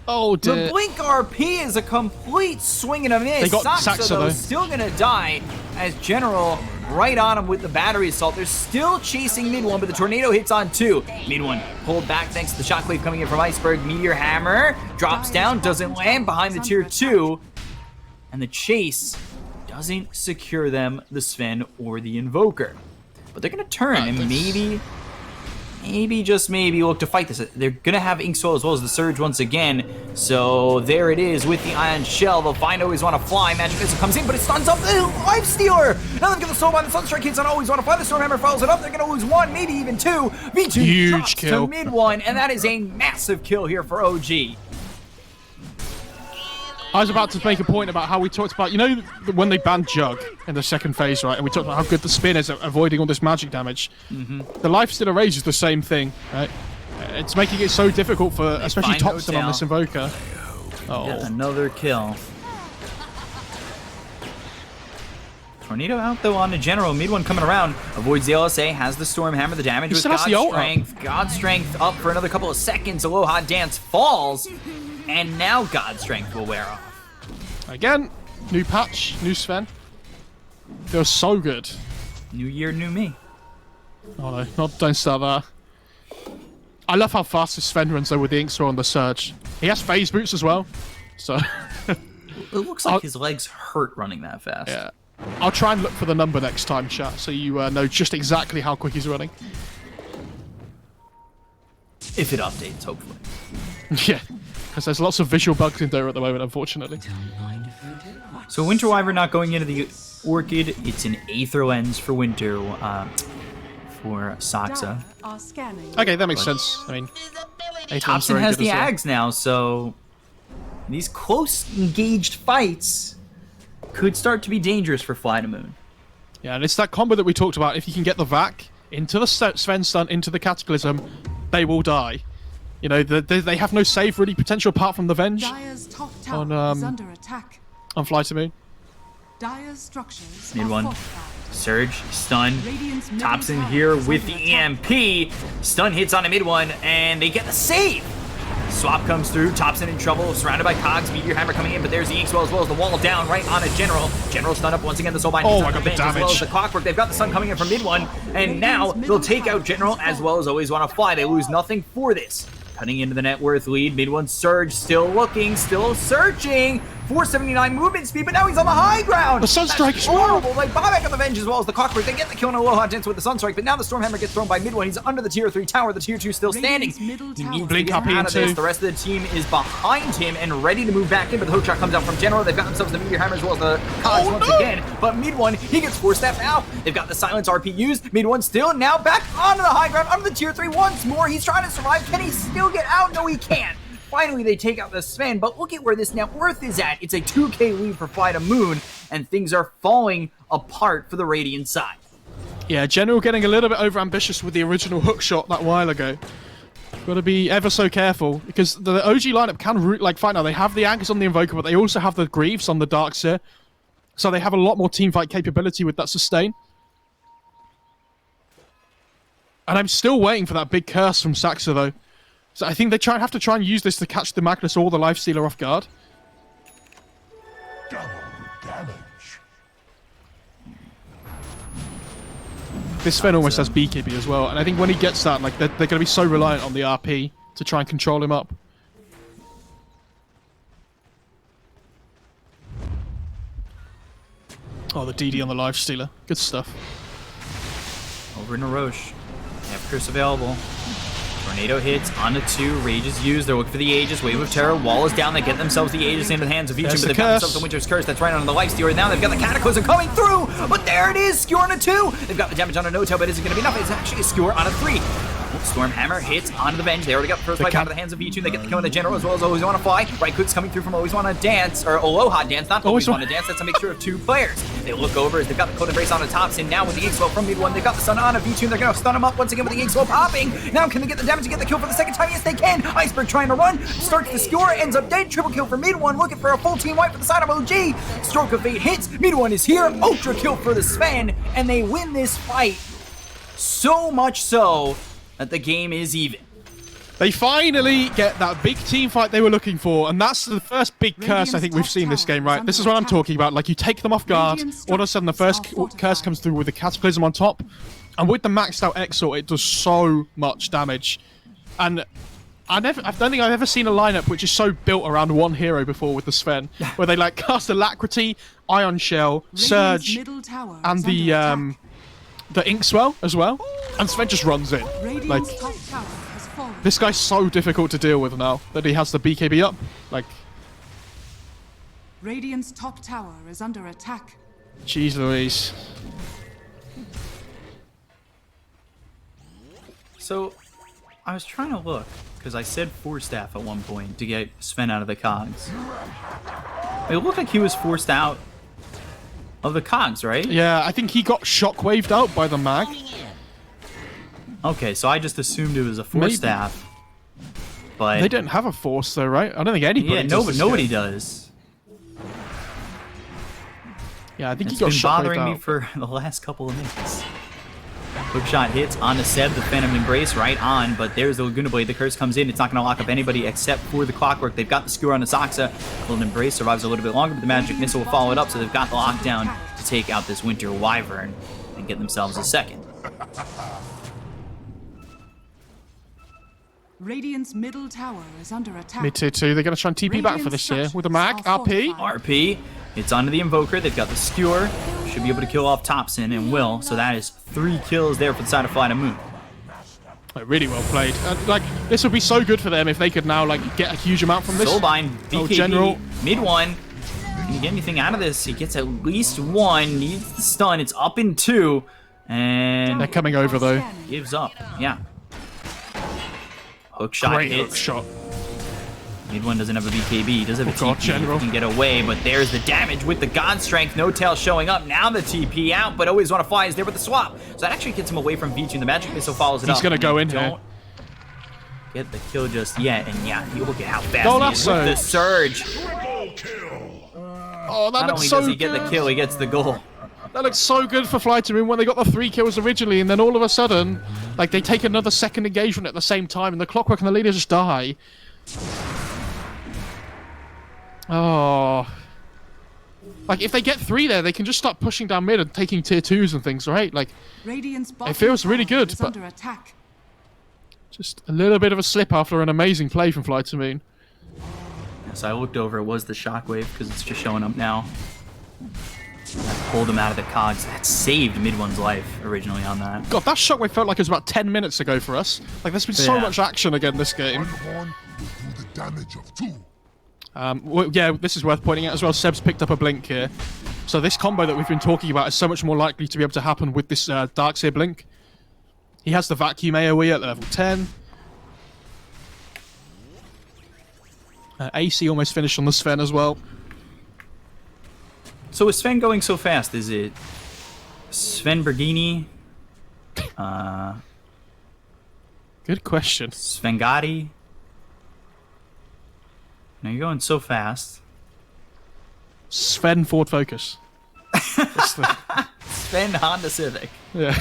Oh The dear. Blink RP is a complete swing and a miss. They got Saksa, Saksa, though, though. still gonna die as General right on him with the battery assault. They're still chasing mid one, but the tornado hits on two. Mid one pulled back thanks to the shockwave coming in from Iceberg. Meteor Hammer drops down, doesn't land behind the tier 2, and the chase doesn't secure them, the Sven or the Invoker. But they're gonna turn and maybe, just maybe look to fight this. They're gonna have Inkswell as well as the Surge once again. So there it is with the Ion Shell. They'll find Always Wanna Fly. Magic Missile comes in, but it stuns up the Life Stealer. Now they've got the Soulbind. The Sunstrike hits on Always Wanna Fly. The Stormhammer follows it up. They're gonna lose one, maybe even two. V2 Huge drops kill. to mid one, and that is a massive kill here for OG. I was about to make a point about how we talked about, you know, when they banned Jug in the second phase, right? And we talked about how good the spin is at avoiding all this magic damage. The Lifestealer Rage is the same thing, right? It's making it so difficult for, especially find Thompson on no this Invoker. Oh, Yeah, another kill. Tornado out though on the General. Mid one coming around. Avoids the LSA. Has the Stormhammer. The damage He with still has God the ult up. Strength. God Strength up for another couple of seconds. Aloha Dance falls. And now God Strength will wear off. again, new patch, new Sven. Feels so good. New year, new me. Oh no, don't start that. I love how fast this Sven runs though with the Inkswell and the Surge. He has phase boots as well, so It looks like his legs hurt running that fast. yeah. I'll try and look for the number next time, chat, so you know just exactly how quick he's running. If it updates, hopefully. Yeah, because there's lots of visual bugs in Dota at the moment, unfortunately. So Winter Wyvern not going into the Orchid. It's an Aether Lens for Winter, for Saxa. Dire are scanning. Okay, that makes sense. I mean, Thompson has the Ags now, so these close engaged fights could start to be dangerous for FlyToMoon. Yeah, and it's that combo that we talked about. If you can get the Vac into the Sven stun, into the Cataclysm, they will die. You know, they have no save really potential apart from the Venge Dire's top tower on is under attack. FlyToMoon. Dire's structures Mid are one. fortified. Surge, stun. Radiant's middle Thompson tower here is with under the attack. EMP. Stun hits on a mid one, and they get the save. Swap comes through. Thompson in trouble, surrounded by Cogs. Meteor Hammer coming in, but there's the Inks as well as the wall down right on a General. General stun up once again. The Soulbind Oh hits my on God, the Revenge, as well as damage. the Clockwork. They've got the Sun coming in from mid one, and now they'll take out General as well as Always Wanna Fly. They lose nothing for this. Cutting into the net worth lead. Mid one Surge still looking, still searching. 479 movement speed, but now he's on the high ground. The Sunstrike That's as well. horrible. They buy back on the Venge as well as the Clockwork. They get the kill on a low hot dance with the Sunstrike, but now the Stormhammer gets thrown by mid one. He's under the tier 3 tower. The tier 2 still standing. Radiant's middle He tower needs to Blink get up out of into. this. The rest of the team is behind him and ready to move back in, but the hook shot comes out from General. They've got themselves the Meteor Hammer as well as the Cogs once again. But mid one, he gets 4-step out. They've got the Silence RP used. Mid one still now back onto the high ground, under the tier 3 once more. He's trying to survive. Can he still get out? No, he can't. Finally, they take out the Sven, but look at where this net worth is at. It's a 2k lead for FlyToMoon, and things are falling apart for the Radiant side. Yeah, General getting a little bit overambitious with the original hook shot that while ago. Got to be ever so careful, because the OG lineup can fight now. They have the Ags on the Invoker, but they also have the Greaves on the Darkseer. So they have a lot more teamfight capability with that sustain. And I'm still waiting for that big curse from Saxa, though. So I think they have to try and use this to catch the Magnus or the Lifestealer off guard. Double damage. This Sven almost has BKB as well, and I think when he gets that, like they're going to be so reliant on the RP to try and control him up. Oh, the DD on the Lifestealer. Good stuff. Over in a Roche. They have Curse available. Tornado hits onto 2. Rage is used. They're looking for the Aegis. Wave of Terror. Wall is down. They get themselves the Aegis into the hands of each, There's but the they've got curse. themselves the Winter's Curse. That's right on the Lifestealer. Now they've got the Cataclysm coming through, but there it is. Skewer on a 2. They've got the damage on a no-tail, but is it going to be enough? It's actually a Skewer on a 3. Stormhammer hits onto the Venge. They already got the first life out of the hands of V2. They get the kill on the General as well as Always Wanna Fly. Right clicks coming through from Always Wanna Dance, or Aloha Dance, not Always Wanna Dance. That's a mixture of 2 players. They look over as they've got the Code Embrace on the Thompson. Now with the Inkswell from mid 1, they've got the Sun on a V2. They're going to stun him up once again with the Inkswell popping. Now can they get the damage to get the kill for the second time? Yes, they can. Iceberg trying to run. Starts the skewer, ends up dead. Triple kill for mid 1, looking for a full team wipe for the side of OG. Stroke of Fate hits. Mid 1 is here. Ultra kill for the Sven, and they win this fight. So much so that the game is even. They finally get that big team fight they were looking for, and that's the first big curse I think we've seen this game, right? This is what I'm talking about. Like, you take them off guard, all of a sudden the first curse comes through with the Cataclysm on top, and with the maxed out Exort, it does so much damage. And I don't think I've ever seen a lineup which is so built around one hero before with the Sven, where they like cast Alacrity, Ion Shell, Surge, and the Inkswell as well, and Sven just runs in. Like, this guy's so difficult to deal with now that he has the BKB up. Like, Radiant's top tower is under attack. jeez Louise. So, I was trying to look, because I said 4-staff at one point to get Sven out of the Cogs. It looked like he was forced out of the Cogs, right? Yeah, I think he got shockwaved out by the mag. Okay, so I just assumed it was a 4-staff. But They don't have a force though, right? I don't think anybody yeah, does this nobody yet. does. Yeah, I think It's he got been shockwaved bothering out. me for the last couple of minutes. Hook shot hits on the Seb, the Phantom Embrace right on, but there's the Laguna Blade. The curse comes in. It's not going to lock up anybody except for the Clockwork. They've got the Skewer on the Saxa. Golden Embrace survives a little bit longer, but the Magic Missile will follow it up, so they've got the lockdown to take out this Winter Wyvern and get themselves a second. Radiant's middle tower is under attack. Mid tier 2, they're going to try and TP back for this here with the mag, RP. RP, it's onto the Invoker. They've got the Skewer. Should be able to kill off Thompson and will. So that is 3 kills there for the side of FlyToMoon. Like, really well played. Like, this would be so good for them if they could now, like, get a huge amount from this. Soulbind, Oh, BKB, General. mid one. Can you get anything out of this? He gets at least one. Needs the stun. It's up in 2. And They're coming over, though. gives up. Yeah. Hook shot Great hits. hook shot. Mid one doesn't have a BKB. He does have a God, TP. General. He can get away, but there's the damage with the God Strength. No Tail showing up. Now the TP out, but Always Wanna Fly is there with the swap. So that actually gets him away from V2. The Magic Missile follows it up. He's going to go in here. Don't get the kill just yet. And yeah, you look at how fast Oh, he that's is with the surge. Oh, that Not looks only so does he get good. the kill, he gets the goal. That looks so good for FlyToMoon when they got the 3 kills originally, and then all of a sudden, like, they take another second engagement at the same time, and the Clockwork and the leader just die. Oh. Like, if they get 3 there, they can just start pushing down mid and taking tier 2s and things, right? Like, Radiant's bottom it feels really tower good, is but under attack. just a little bit of a slip after an amazing play from FlyToMoon. So I looked over, it was the Shockwave, because it's just showing up now. I pulled him out of the cogs. That saved mid one's life originally on that. God, that shockwave felt like it was about 10 minutes ago for us. Like, there's been so Yeah. much action again this game. One horn will do the damage of 2. Well, yeah, this is worth pointing out as well. Seb's picked up a blink here. So this combo that we've been talking about is so much more likely to be able to happen with this Darkseer blink. He has the vacuum AoE at level 10. AC almost finished on the Sven as well. So is Sven going so fast? Is it Sven Bergini? Good question. Svengati? No, you're going so fast. Sven Ford Focus. That's the- Sven Honda Civic. yeah.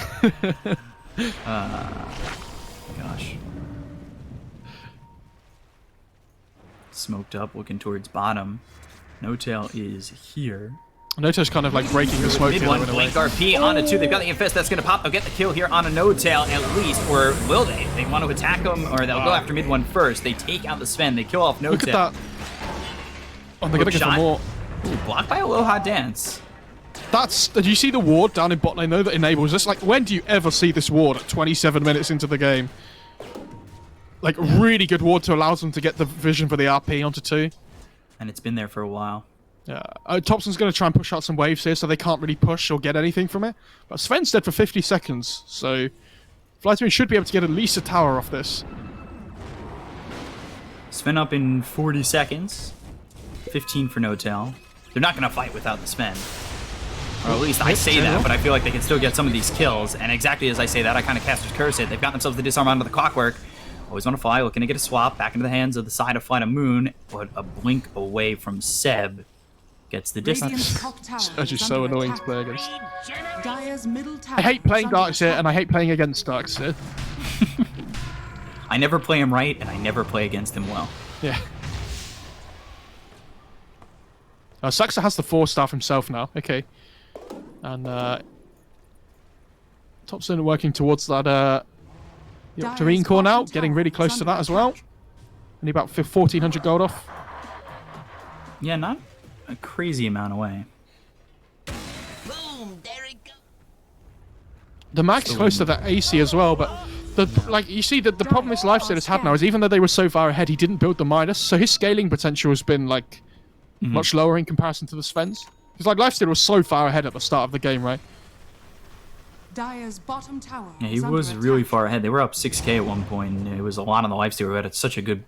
Gosh. Smoked up, looking towards bottom. No Tail is here. Noto's kind of like breaking the smoke Mid here one, in a way. Blink RP onto 2. They've got the Infest that's going to pop. They'll get the kill here on a No Tail at least. Or will they? They want to attack him, or they'll go after mid one first. They take out the Sven. They kill off No Look at Tail. that. Oh, they're going to go for Shot. more. Ooh, blocked by Aloha Dance. Did you see the ward down in bot lane though that enables this? Like, when do you ever see this ward at 27 minutes into the game? Like, really good ward to allow them to get the vision for the RP onto 2. And it's been there for a while. Yeah. Thompson's going to try and push out some waves here so they can't really push or get anything from it. But Sven's dead for 50 seconds, so FlyToMoon should be able to get at least a tower off this. Sven up in 40 seconds. 15 for No Tail. They're not going to fight without the Sven. Or at least I say that, but I feel like they can still get some of these kills. And exactly as I say that, I kind of Caster's Curse it. They've got themselves the disarm onto the Clockwork. Always Want to Fly, looking to get a swap back into the hands of the side of FlyToMoon, but a blink away from Seb gets the distance. Radiant's top tower Surge is is so under annoying to attack. play against. Dire's middle tower I hate playing is under Darkseer attack. and I hate playing against Darkseer. I never play him right, and I never play against him well. Yeah. Saxa has the 4-star himself now. Okay. And Thompson working towards that the Octarine core now, getting really close to that as well. Only about 1,400 gold off. Yeah, not a crazy amount away. The mag's close to that AC as well, but you see the problem this Lifestealer's had now is even though they were so far ahead, he didn't build the Midas, so his scaling potential has been like much lower in comparison to the Svens. Because like Lifestealer was so far ahead at the start of the game, right? Dire's bottom tower Yeah, he is under was really attack. far ahead. They were up 6k at one point, and it was a lot on the Lifestealer who had such a good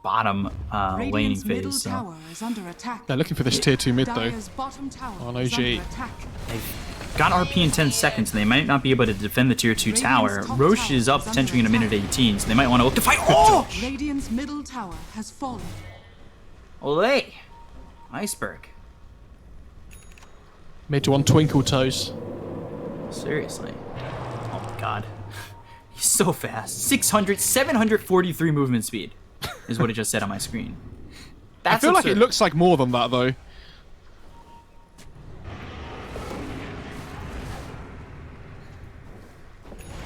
bottom laning Radiant's middle phase. So tower is under attack. They're looking for this tier 2 mid though. Dire's bottom tower On is OGA. under attack. they've got RP in 10 seconds, and they might not be able to defend the tier 2 tower. top Roche tower is up is under potentially in a minute attack. 18, so they might want to look to fight. Oh! Radiant's middle tower has fallen. Olay! Iceberg. Mid one Twinkle Toes. Seriously. Oh my god. He's so fast. 743 movement speed is what it just said on my screen. That's I feel like absurd. it looks like more than that though.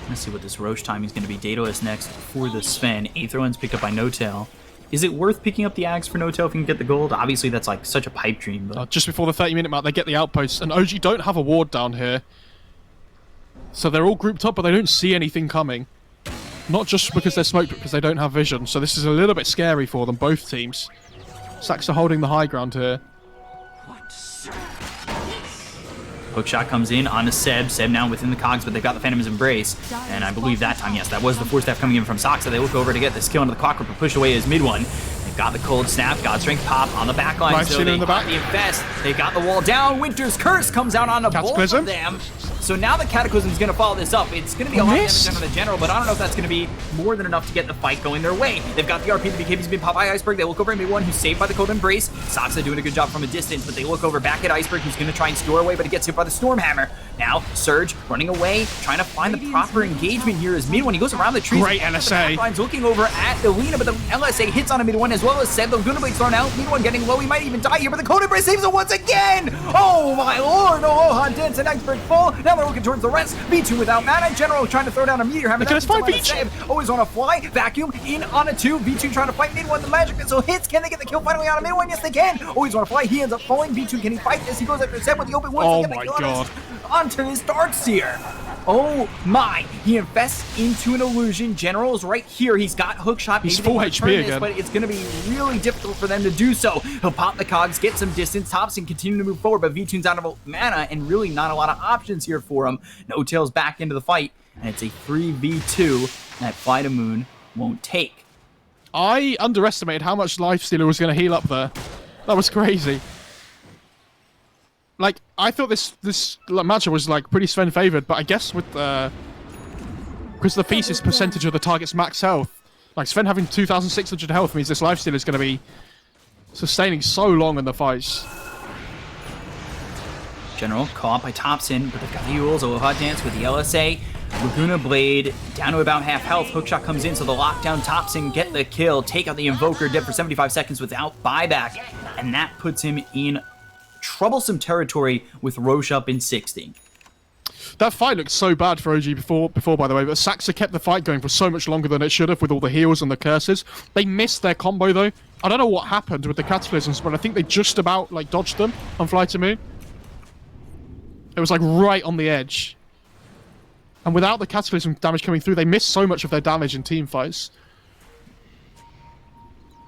Let's see what this Roche timing is going to be. Daedalus next for the Sven. Aether one's picked up by No Tail. Is it worth picking up the Ags for No Tail if you can get the gold? Obviously, that's like such a pipe dream. But Just before the 30-minute mark, they get the outposts, and OG don't have a ward down here. So they're all grouped up, but they don't see anything coming. Not just because they're smoked, but because they don't have vision. So this is a little bit scary for them, both teams. Sax are holding the high ground here. Hookshot comes in on a Seb. Seb now within the cogs, but they've got the Phantom's Embrace. And I believe that time, yes, that was the Force Staff coming in from Soxa. They look over to get this kill into the Clockwork, but push away his mid one. They've got the Cold Snap, God Strength pop on the back line. Nice in the back. The Infest. They got the wall down. Winter's Curse comes out on both of them. So now the Cataclysm is going to follow this up. It's going to be a lot of damage on the General, but I don't know if that's going to be more than enough to get the fight going their way. They've got the RP, the BKB's been popped by Iceberg. They look over at one who's saved by the Cold Embrace. Soxa doing a good job from a distance, but they look over back at Iceberg, who's going to try and store away, but he gets hit by the Stormhammer. Now, Surge running away, trying to find the proper engagement here as Mid-One. He goes around the trees. Great LSA. Line's looking over at Elena, but the LSA hits on a Mid-One as well as Seb. The Luna Blade's thrown out. Mid-One getting low. He might even die here, but the Cold Embrace saves him once again. Oh my lord. Oh, Dance and Iceberg full. Now they're looking towards the rest. B2 without mana. General trying to throw down a meteor hammer. That's fine, B2. Always on a fly. Vacuum in on a 2. B2 trying to fight Mid-One. The magic missile hits. Can they get the kill finally on a Mid-One? Yes, they can. Always on a fly. He ends up falling. B2, can he fight this? He goes after Seb with the open woods. Oh my god. Onto his Darkseer. Oh my. He infests into an illusion. General's right here. He's got Hookshot. He's full HP again. But it's going to be really difficult for them to do so. He'll pop the cogs, get some distance, tops, and continue to move forward. But V-Tune's out of mana and really not a lot of options here for him. No Tails back into the fight. And it's a 3v2 that FlyToMoon won't take. I underestimated how much Lifestealer was going to heal up there. That was crazy. Like, I thought this matchup was like pretty Sven favored, but I guess with because the Thesis percentage of the target's max health, like Sven having 2,600 health means this Lifestealer is going to be sustaining so long in the fights. General caught by Thompson, but they've got the Yules, Aloha Dance with the LSA. Laguna Blade down to about half health. Hookshot comes in, so the lockdown Thompson get the kill, take out the Invoker, dead for 75 seconds without buyback, and that puts him in troublesome territory with Roche up in 60. That fight looked so bad for OG before by the way, but Saxa kept the fight going for so much longer than it should have with all the heals and the curses. They missed their combo though. I don't know what happened with the Cataclysms, but I think they just about like dodged them on FlyToMoon. It was like right on the edge. And without the Cataclysm damage coming through, they missed so much of their damage in team fights.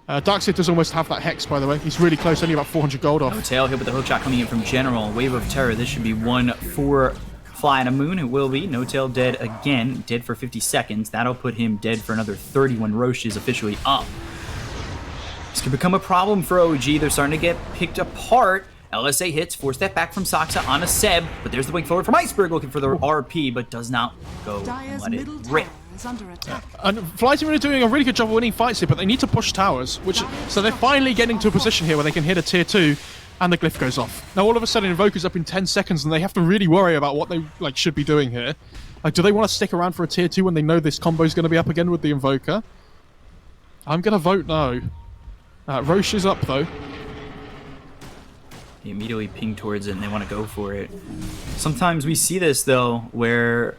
Darkseid does almost have that Hex, by the way. He's really close, only about 400 gold off. No tail here with the Hookshot coming in from General. Wave of Terror. This should be one for FlyToMoon. It will be. No tail dead again. Dead for 50 seconds. That'll put him dead for another 30 when Roche is officially up. This could become a problem for OG. They're starting to get picked apart. LSA hits, Force Step back from Soxa on a Seb, but there's the wing forward from Iceberg looking for the RP, but does not go and let it rip. And FlyToMoon are doing a really good job of winning fights here, but they need to push towers, so they're finally getting to a position here where they can hit a tier 2 and the glyph goes off. Now all of a sudden Invoker's up in 10 seconds and they have to really worry about what they should be doing here. Like, do they want to stick around for a tier 2 when they know this combo is going to be up again with the Invoker? I'm going to vote no. Roche is up though. They immediately ping towards it and they want to go for it. Sometimes we see this though, where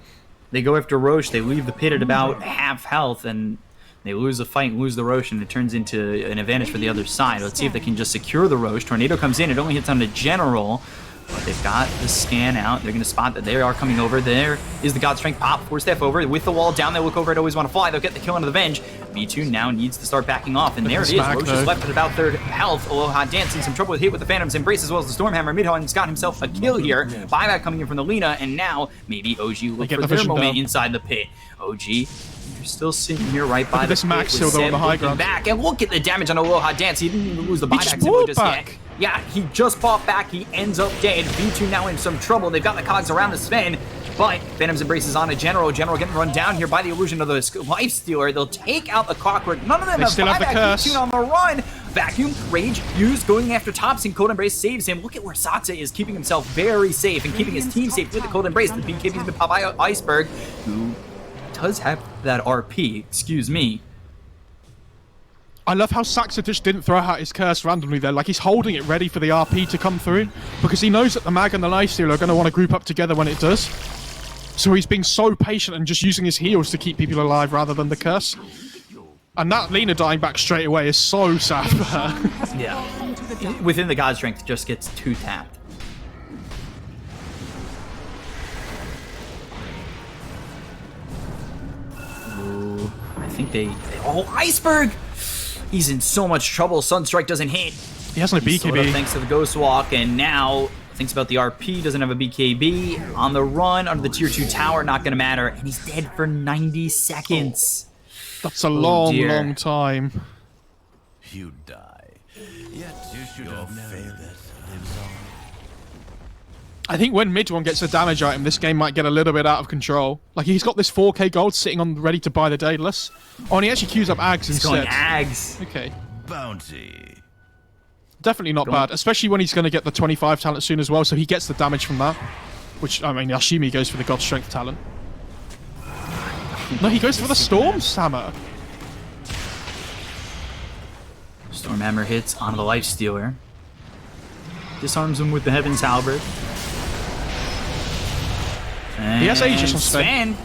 they go after Roche, they leave the pit at about half health, and they lose the fight, lose the Roche, and it turns into an advantage for the other side. Let's see if they can just secure the Roche. Tornado comes in, it only hits on the General, but they've got the scan out. They're going to spot that they are coming over. There is the God Strength pop, Force Step over, with the wall down, they look over, it always want to fly, they'll get the kill into the Venge. B2 now needs to start backing off, and there it is. Roche is left at about third health. Aloha Dance in some trouble with hit with the Phantom's Embrace as well as the Stormhammer. Midhorn's got himself a kill here. Buyback coming in from the Lena, and now maybe OG look for their moment inside the pit. OG, you're still sitting here right by this max still on the high ground. Back, and look at the damage on Aloha Dance. He didn't even lose the buyback symbol just yet. Yeah, he just fought back. He ends up dead. B2 now in some trouble. They've got the cogs around the Sven, but Phantom's Embrace is on a General. General getting run down here by the illusion of the Lifestealer. They'll take out the Clockwork. None of them have buyback. B2 on the run. Vacuum, Rage, used, going after Thompson. Cold Embrace saves him. Look at where Soxa is keeping himself very safe and keeping his team safe with the Cold Embrace. The BKB's been popped by Iceberg, who does have that RP. Excuse me. I love how Saxa just didn't throw out his curse randomly there. Like, he's holding it ready for the RP to come through, because he knows that the Mag and the Lifestealer are going to want to group up together when it does. So he's being so patient and just using his heals to keep people alive rather than the curse. And that Lena dying back straight away is so sad for her. Yeah. Within the God Strength, just gets 2 tapped. Ooh. think they... Oh, Iceberg! He's in so much trouble. Sunstrike doesn't hit. He has no BKB. Thanks to the Ghost Walk, and now thinks about the RP, doesn't have a BKB. On the run, under the tier 2 tower, not going to matter. And he's dead for 90 seconds. That's a long time. You die. Yet you should have failed it. I think when mid one gets a damage item, this game might get a little bit out of control. Like, he's got this 4k gold sitting on ready to buy the Daedalus. Oh, and he actually queues up Ags instead. Going Ags. Okay. Bounty. Definitely not bad, especially when he's going to get the 25 talent soon as well, so he gets the damage from that. Which, I mean, Yashimi goes for the God Strength talent. No, he goes for the Storm's Hammer. Stormhammer hits onto the Lifestealer. Disarms him with the Heaven's Halberd. And He has Aegis on Sven.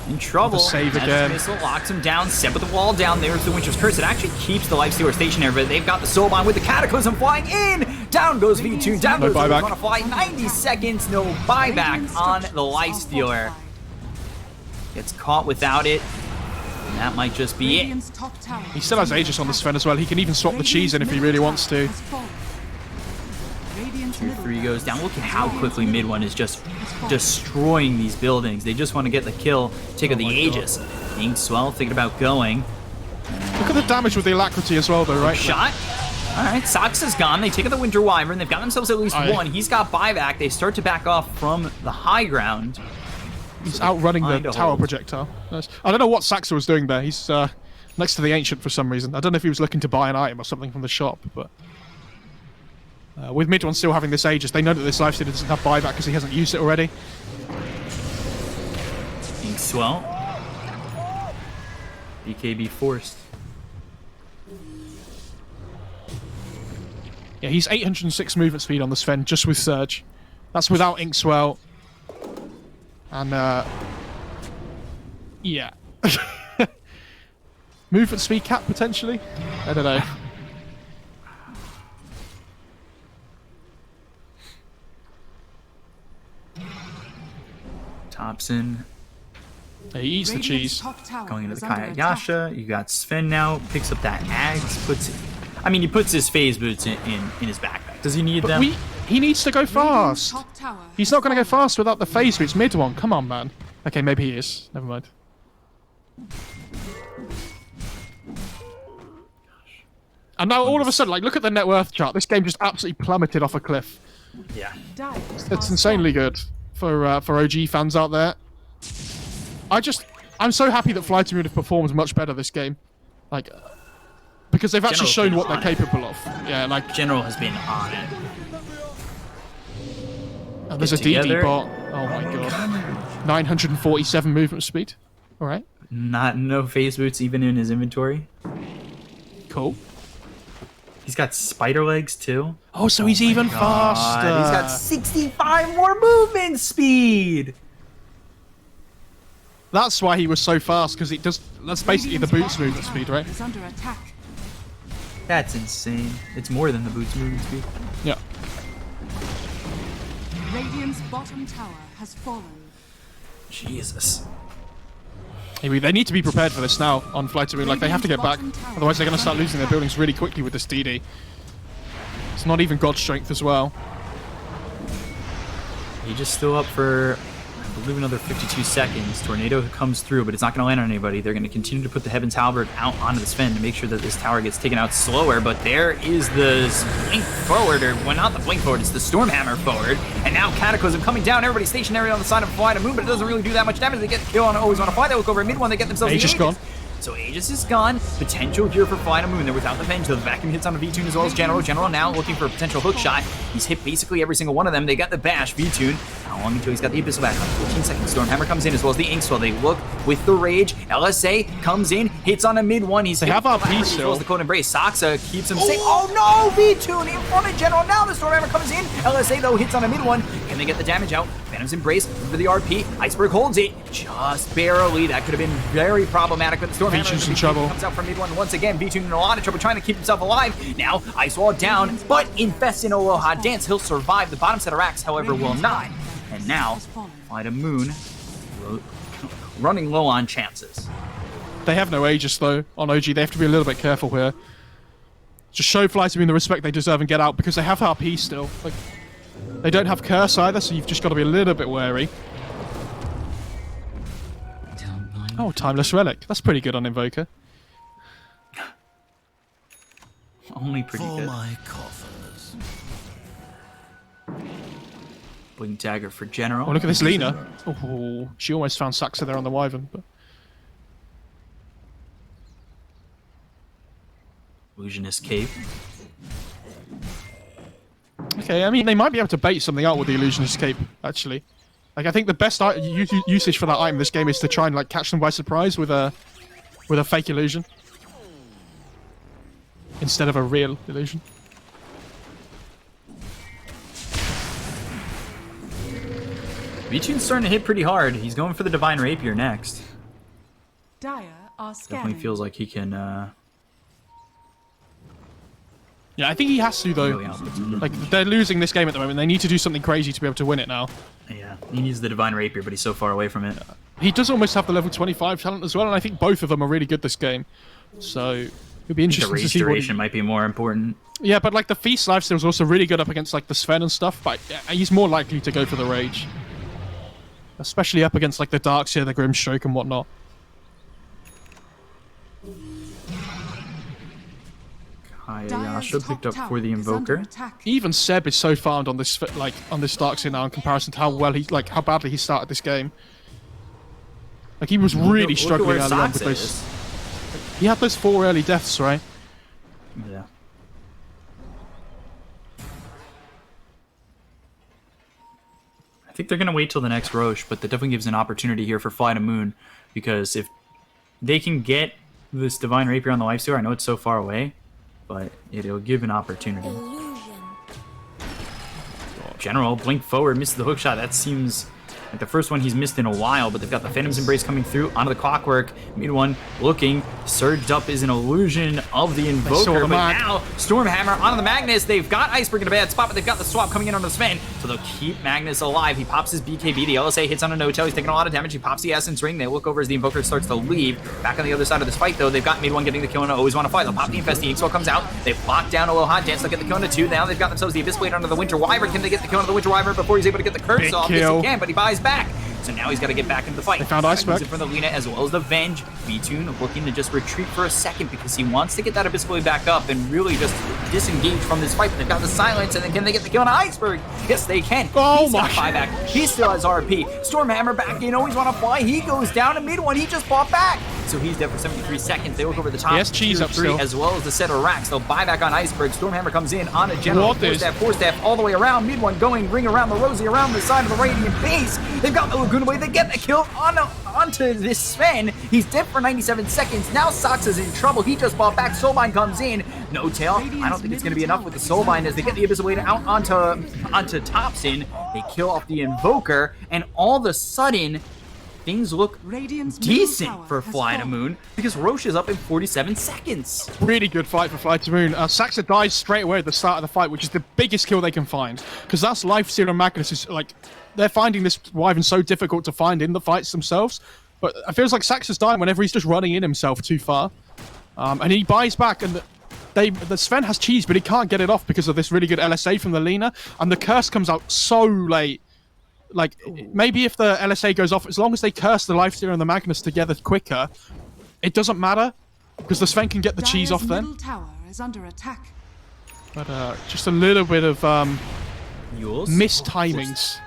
In trouble. The save That's again. Missile locks him down. Set with the wall down. There's the Winter's Curse. It actually keeps the Lifestealer stationary, but they've got the Soulbind with the Cataclysm flying in. Down goes V2. Down goes buyback. Gonna fly 90 seconds. No buyback on the Lifestealer. Gets caught without it. And that might just be it. He still has Aegis on the Sven as well. He can even swap the cheese in if he really wants to. Tier 3 goes down. Look at how quickly mid one is just destroying these buildings. They just want to get the kill. Take out the Aegis. Inkswell thinking about going. Look at the damage with the Alacrity as well, though, right? Shot. Alright, Sox is gone. They take out the Winter Wyvern. They've got themselves at least one. He's got buyback. They start to back off from the high ground. He's outrunning the tower projectile. Nice. I don't know what Saxa was doing there. He's next to the Ancient for some reason. I don't know if he was looking to buy an item or something from the shop, but... with mid one still having this Aegis, they know that this Lifestealer doesn't have buyback because he hasn't used it already. Inkswell. BKB forced. Yeah, he's 806 movement speed on the Sven just with Surge. That's without Inkswell. And, yeah. Movement speed cap, potentially? I don't know. Thompson. Yeah, he eats the cheese. Going into the Kayayasha. You got Sven now. Picks up that Ags. Puts it... I mean, he puts his phase boots in his backpack. Does he need them? He needs to go fast. He's not going to go fast without the phase boots. Mid one. Come on, man. Okay, maybe he is. Never mind. And now all of a sudden, like, look at the net worth chart. This game just absolutely plummeted off a cliff. Yeah. It's insanely good for OG fans out there. I'm so happy that FlyToMoon have performed much better this game. Like, because they've actually shown what they're capable of. Yeah, like... General has been on it. Oh, there's a DD bot. Oh my god. 947 movement speed. Alright. No phase boots even in his inventory. Cool. He's got spider legs too. Oh, so he's even faster. He's got 65 more movement speed. That's why he was so fast, because it does. That's basically the boots movement speed, right? That's insane. It's more than the boots movement speed. Yeah. Radiant's bottom tower has fallen. Jesus. Anyway, they need to be prepared for this now on FlyToMoon. Like, they have to get back. Otherwise, they're going to start losing their buildings really quickly with this DD. It's not even God Strength as well. He just still up for, I believe, another 52 seconds. Tornado comes through, but it's not going to land on anybody. They're going to continue to put the Heaven's Halberd out onto the Sven to make sure that this tower gets taken out slower. But there is the blink forward, or well, not the blink forward, it's the Stormhammer forward. And now Cataclysm coming down. Everybody's stationary on the side of FlyToMoon, but it doesn't really do that much damage. They get the kill on Always Wanna Fly. They look over at mid one. They get themselves Aegis gone. So Aegis is gone. Potential here for FlyToMoon. They're without the Venge. The vacuum hits on the V-Tune as well as General. General now looking for a potential hook shot. He's hit basically every single one of them. They got the bash. V-Tune. How long until he's got the Abyssal back? 14 seconds. Stormhammer comes in as well as the Inkswell. They look with the Rage. LSA comes in. Hits on a mid one. They have our piece as still. well as the Code Embrace. Saxa keeps him safe. Oh no! V-Tune in front of General. Now the Stormhammer comes in. LSA though hits on a mid one. Can they get the damage out? Phantom's Embrace for the RP. Iceberg holds it just barely. That could have been very problematic, but the Stormhammer V-Tune's in trouble. comes out from mid one once again. V-Tune in a lot of trouble trying to keep himself alive. Now Ice Wall down, but Infest in Aloha Dance. He'll survive. The bottom set of racks, however, will not. And now FlyToMoon running low on chances. They have no Aegis, though, on OG. They have to be a little bit careful here. Just show FlyToMoon the respect they deserve and get out, because they have RP still. Like, they don't have Curse either, so you've just got to be a little bit wary. Oh, Timeless Relic. That's pretty good on Invoker. Only pretty For good. my coffers. Blink Dagger for General. Oh, look at this Lena. Oh, she almost found Saxa there on the Wyvern. But... Illusionist Cape. Okay, I mean, they might be able to bait something out with the Illusionist Cape, actually. Like, I think the best usage for that item in this game is to try and, like, catch them by surprise with a fake illusion. Instead of a real illusion. B-Tune's starting to hit pretty hard. He's going for the Divine Rapier next. Dire are scanning. Definitely feels like he can, Yeah, I think he has to, though. really output some- Like, they're losing this game at the moment. They need to do something crazy to be able to win it now. Yeah, he needs the Divine Rapier, but he's so far away from it. He does almost have the level 25 talent as well, and I think both of them are really good this game. So, it'd be The interesting to race see what duration might be more important. Yeah, but, like, the Feast lifesteal is also really good up against, like, the Sven and stuff, but he's more likely to go for the Rage. Especially up against, like, the Darkseer, the Grimstroke, and whatnot. Yasha picked up for the Invoker. Even Seb is so farmed on this, like, on this Darkseer now in comparison to how well he, like, how badly he started this game. Like, he was really struggling early on with those. He had those 4 early deaths, right? Yeah. I think they're going to wait till the next Roche, but that definitely gives an opportunity here for FlyToMoon, because if they can get this Divine Rapier on the Lifestealer, I know it's so far away, but it'll give an opportunity. General, blink forward, misses the hookshot. That seems like the first one he's missed in a while, but they've got the Phantom's Embrace coming through onto the Clockwork. Mid one looking, surged up is an illusion of the Invoker, but now Stormhammer onto the Magnus. They've got Iceberg in a bad spot, but they've got the swap coming in on the Sven, so they'll keep Magnus alive. He pops his BKB, the LSA hits on a no-tail, he's taking a lot of damage, he pops the Essence Ring, they look over as the Invoker starts to leave. Back on the other side of this fight though, they've got mid one getting the kill and always want to fight. They'll pop the Infest, the Inkswell comes out, they've locked down a low hot dance, they'll get the kill into 2, now they've got themselves the Abyss Blade under the Winter Wyvern. Can they get the kill into the Winter Wyvern before he's able to get the curse off? Yes, he can, but he buys back. So now he's got to get back into the fight. They found Iceberg. In front of the Lena as well as the Venge. B-Tune looking to just retreat for a second because he wants to get that Abyss Blade back up and really just disengage from this fight. But they've got the silence, and then can they get the kill on Iceberg? Yes, they can. Oh He's got my. buyback. He still has RP. Stormhammer back in. Always want to fly. He goes down to mid one. He just bought back. So he's dead for 73 seconds. They look over the top. He has cheese up 3 still. as well as the set of racks. They'll buy back on Iceberg. Stormhammer comes in on a General. What is- Four staff all the way around. Mid one going, ring around the Rosie, around the side of the Radiant base. They've got the Laguna Blade. They get the kill onto this Sven. He's dead for 97 seconds. Now Sox is in trouble. He just bought back. Soulbind comes in. No tail. I don't think it's going to be enough with the Soulbind as they get the Abyss Blade out onto Thompson. They kill off the Invoker, and all of a sudden, things look decent for FlyToMoon because Roche is up in 47 seconds. Really good fight for FlyToMoon. Saxa dies straight away at the start of the fight, which is the biggest kill they can find. Because that's Lifesteal and Magnus is like, they're finding this Wyvern so difficult to find in the fights themselves. But it feels like Saxa's dying whenever he's just running in himself too far. And he buys back, and the Sven has cheese, but he can't get it off because of this really good LSA from the Lena. And the curse comes out so late. Like, maybe if the LSA goes off, as long as they curse the Lifestealer and the Magnus together quicker, it doesn't matter, because the Sven can get the cheese off then. Tower is under attack. But just a little bit of Yules. missed timings.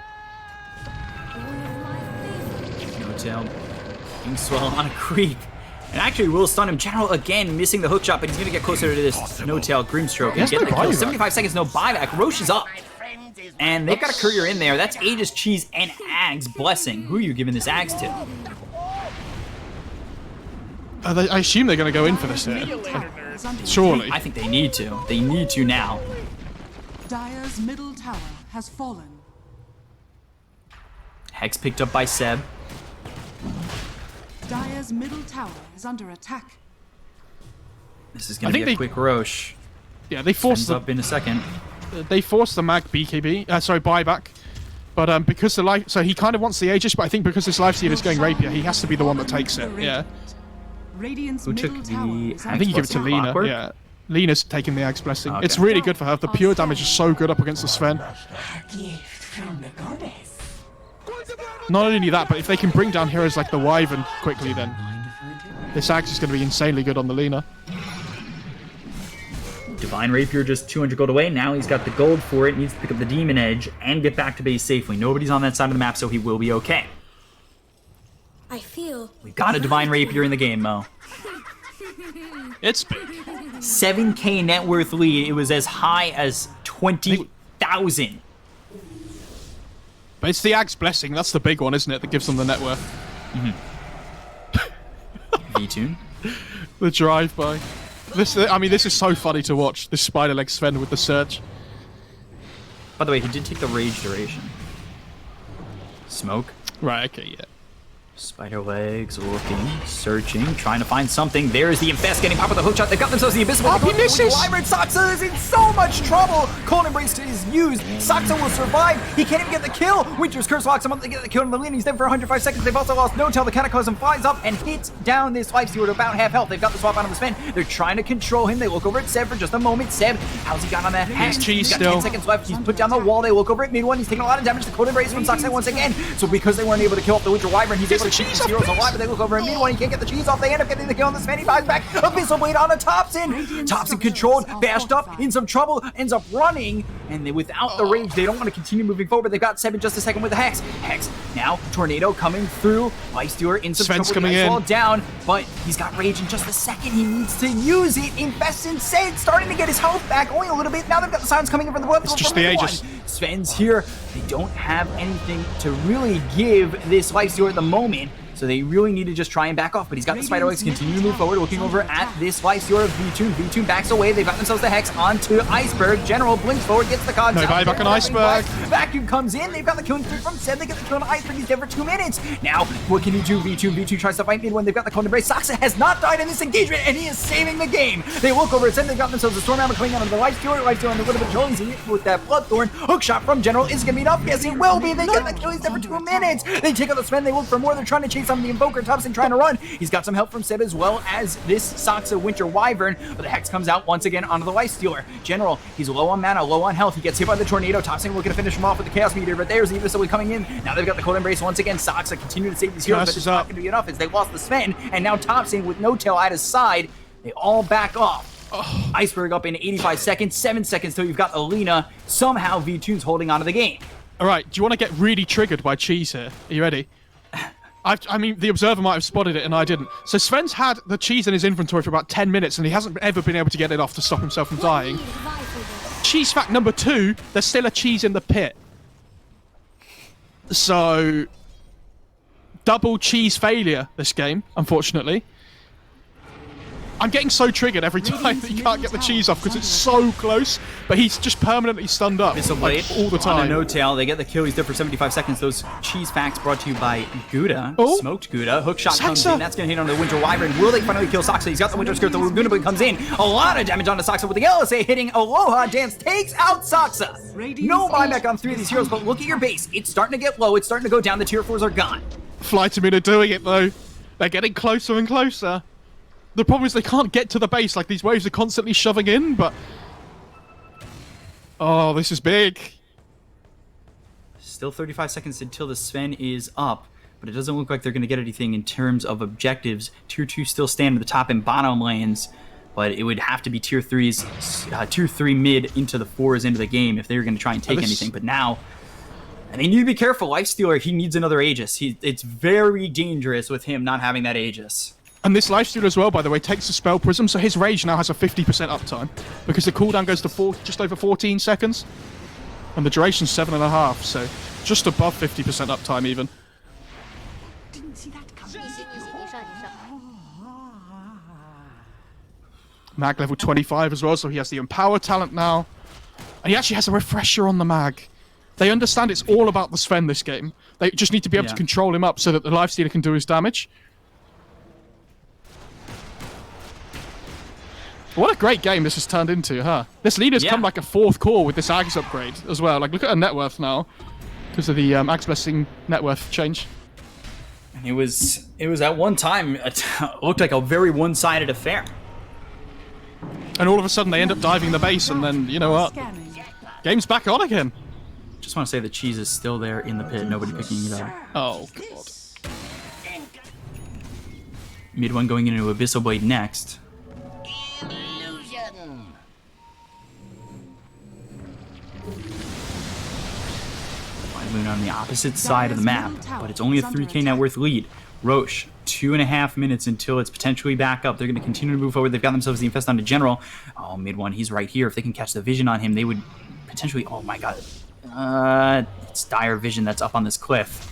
No tail. Inkswell on a creep. And actually will stun him. General again missing the hook shot, but he's going to get closer to this no-tail Grimstroke and get the kill. 75 seconds, no buyback. Roche is up. And they've got a courier in there. That's Aegis, Cheese, and Ags Blessing. Who are you giving this Ags to? I assume they're going to go in for this here. Surely. I think they need to. They need to now. Dire's middle tower has fallen. Hex picked up by Seb. Dire's middle tower is under attack. This is going to be a quick Roche. Yeah, they forced Up in a second. They forced the Mag BKB, buyback. But because the life, so he kind of wants the Aegis, but I think because this Lifestealer is going Rapier, he has to be the one that takes it. Yeah. Radiant's Who took middle tower the is I think you give it to Blessing Lena. Clockwork? Yeah. Lena's taking the Axe Blessing. Okay. It's really good for her. The pure damage is so good up against the Sven. Not only that, but if they can bring down heroes like the Wyvern quickly, then this Axe is going to be insanely good on the Lena. Divine Rapier just 200 gold away. Now he's got the gold for it. Needs to pick up the Demon Edge and get back to base safely. Nobody's on that side of the map, so he will be okay. I feel We've got a Divine Rapier in the game, Mo. It's big. 7k net worth lead. It was as high as 20,000. But it's the Axe Blessing. That's the big one, isn't it? That gives them the net worth. V-Tune. The drive-by. This is so funny to watch. This spider leg Sven with the search. By the way, he did take the rage duration. Smoke. Right, okay, yeah. Spider legs looking, searching, trying to find something. There's the Infest getting popped with a hook shot. They've got themselves the Abyssal. Oh, he misses! Wyvern Saxa is in so much trouble. Cold Embrace is used. Saxa will survive. He can't even get the kill. Winter's Curse locks him up to get the kill on the Lena. He's dead for 105 seconds. They've also lost No-Tail. The Cataclysm flies up and hits down this Lifestealer to about half health. They've got the swap out of the Sven. They're trying to control him. They look over at Seb for just a moment. Seb, how's he got on that hack? cheese He's got still. 10 seconds left. He's put down the wall. They look over at mid one. He's taking a lot of damage. The Cold Embrace from Saxa once again. So because they weren't able to kill off the Winter Wyvern, he's able to keep his heroes alive. But they look over at mid one. He can't get the cheese off. They end up getting the kill on the Sven. He buys back. Abyssal Blade on a Thompson. Thompson controlled, bashed up, in some trouble, ends up running. And without the rage, they don't want to continue moving forward. They've got Seb in just a second with the Hex. Hex now, Tornado coming through. Lifestealer in some Sven's trouble. coming Nice in. Fall down, but he's got rage in just a second. He needs to use it. Infest Insane, starting to get his health back only a little bit. Now they've got the signs coming in from the blood. It's just the Aegis. Sven's here. They don't have anything to really give this Lifestealer at the moment. So they really need to just try and back off. But he's got the Spider Legs, continue to move forward, looking over at this Lifestealer of V2. V2 backs away. They've got themselves the Hex onto Iceberg. General blinks forward, gets the cog. No buyback on Iceberg. Vacuum comes in. They've got the killing streak from Seb. They get the kill on Iceberg. He's dead for 2 minutes. Now, what can he do? V2. V2 tries to fight mid when they've got the Cold Embrace. Saxa has not died in this engagement, and he is saving the game. They look over at Seb. They've got themselves a Storm Hammer coming out of the Lifestealer. Lifestealer on the little bit of Joel. He's hit with that Bloodthorn. Hook shot from General. Is it going to be enough? Yes, it will be. They get the kill. He's dead for 2 minutes. They take out the Sven. They look for more. They're trying to chase on the Invoker. Thompson trying to run. He's got some help from Seb as well as this Saxa Winter Wyvern, but the Hex comes out once again onto the Lifestealer. General, he's low on mana, low on health. He gets hit by the Tornado. Thompson looking to finish him off with the Chaos Meteor, but there's the Abyssal coming in. Now they've got the Cold Embrace once again. Saxa continue to save these heroes, but it's not going to be enough as they lost the Sven, and now Thompson with No-Tail at his side. They all back off. Iceberg up in 85 seconds, 7 seconds till you've got Alina. Somehow V2's holding on to the game. All right, do you want to get really triggered by cheese here? Are you ready? I mean, the observer might have spotted it and I didn't. So Sven's had the cheese in his inventory for about 10 minutes and he hasn't ever been able to get it off to stop himself from dying. Cheese fact number 2, there's still a cheese in the pit. So, double cheese failure this game, unfortunately. I'm getting so triggered every time that you can't get the cheese off because it's so close, but he's just permanently stunned up like, all the On a time. No-Tail, they get the kill. He's there for 75 seconds. Those cheese facts brought to you by Gouda. Oh. Smoked Gouda. Hook shot comes Saxa. in. That's going to hit on the Winter Wyvern. Will they finally kill Saxa? He's got the Winter Skirt. The Laguna Blade comes in. A lot of damage onto Saxa with the LSA hitting. Aloha Dance takes out Saxa. No buyback on 3 of these heroes, but look at your base. It's starting to get low. It's starting to go down. The tier 4s are gone. FlyToMoon are doing it though. They're getting closer and closer. The problem is they can't get to the base, like these waves are constantly shoving in, but... Oh, this is big. Still 35 seconds until the Sven is up, but it doesn't look like they're going to get anything in terms of objectives. Tier 2 still stand at the top and bottom lanes, but it would have to be Tier 3's, Tier 3 mid into the 4s into the game if they were going to try and take anything. But now, and they need to be careful. Lifestealer, he needs another Aegis. It's very dangerous with him not having that Aegis. And this Lifestealer as well, by the way, takes the Spell Prism, so his Rage now has a 50% uptime, because the cooldown goes to just over 14 seconds, and the duration's 7.5, so just above 50% uptime even. Didn't see that coming. Mag level 25 as well, so he has the Empower talent now. And he actually has a Refresher on the Mag. They understand it's all about the Sven this game. They just need to be able to control him up so that the Lifestealer can do his damage. What a great game this has turned into, huh? This leader's come like a 4th core with this Axe upgrade as well. Like, look at her net worth now because of the Axe Blessing net worth change. And it was at one time, it looked like a very one-sided affair. And all of a sudden they end up diving the base, and then, you know what? Scanning. Game's back on again. Just want to say the cheese is still there in the pit, nobody picking it up. Oh, God. Mid one going into Abyssal Blade next. FlyToMoon on the opposite side of the map, but it's only a 3k net worth lead. Roche, 2.5 minutes until it's potentially back up. They're going to continue to move forward. They've got themselves the Infest onto General. Oh, mid one, he's right here. If they can catch the vision on him, they would potentially... Oh my god. It's dire vision that's up on this cliff.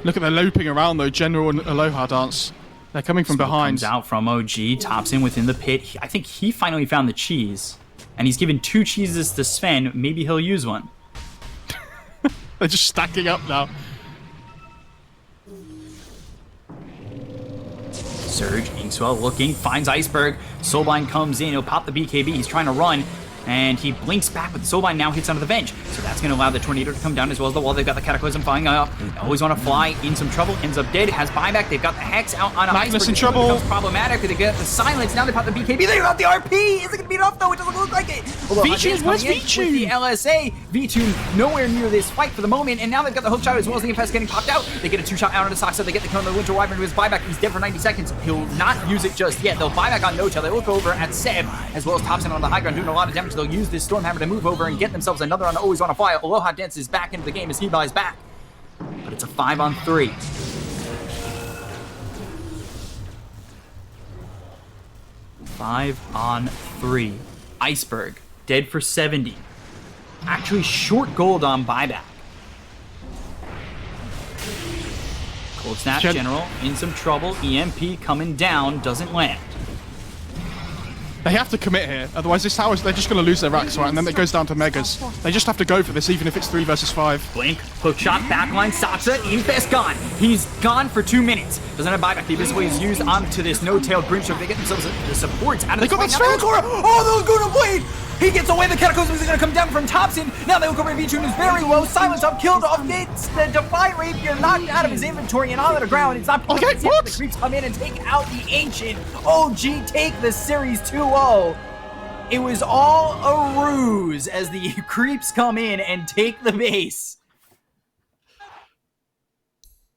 Look at the looping around, though. General and Aloha dance. They're coming from behind. Comes out from OG, tops in within the pit. I think he finally found the cheese. And he's given 2 cheeses to Sven. Maybe he'll use one. They're just stacking up now. Surge, Inkswell looking, finds Iceberg. Soulbind comes in, he'll pop the BKB, he's trying to run, and he blinks back, but the Soulbind now hits onto the Venge. So that's going to allow the Tornado to come down as well as the wall. They've got the Cataclysm flying up. Always want to fly, in some trouble, ends up dead, has buyback. They've got the Hex out on a Magnus Iceberg. in trouble. Becomes problematic. They get the Silence, now they pop the BKB, they got the RP! Is it going to beat it off though? It doesn't look like it! V2, where's V2? With the LSA, V2 nowhere near this fight for the moment, and now they've got the hook shot as well as the Infest getting popped out. They get a 2-shot out on the Soxa, they get the kill on the Winter Wyvern with his buyback. He's dead for 90 seconds. He'll not use it just yet. They'll buy back on Nota. They look over at Seb, as well as Thompson on the high ground, doing a lot of damage. They'll use this Stormhammer to move over and get themselves another on Always Wanna Fly. Aloha dances back into the game as he buys back. But it's a 5-on-3. 5-on-3. Iceberg, dead for 70. Actually short gold on buyback. Cold Snap General in some trouble. EMP coming down, doesn't land. They have to commit here, otherwise this tower, they're just going to lose their racks, right? And then it goes down to Megas. They just have to go for this, even if it's 3 versus 5. Blink, hook shot, backline, Soxa, Infest gone. He's gone for 2 minutes. Doesn't have buyback. The Abyssal is used onto this no-tailed Grimstroke. They get themselves the supports out of They got that strand! Oh, they'll go to Blade! He gets away, the Cataclysm is going to come down from Thompson. Now they look over V2 who's very low. Silence up, killed off, gets the Defy Rapier knocked out of his inventory and onto the ground. It's not okay, what? The creeps come in and take out the Ancient. OG take the series 2-0. It was all a ruse as the creeps come in and take the base.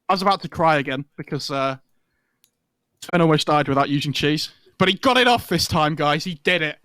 I was about to cry again because Sven almost died without using cheese. But he got it off this time, guys. He did it.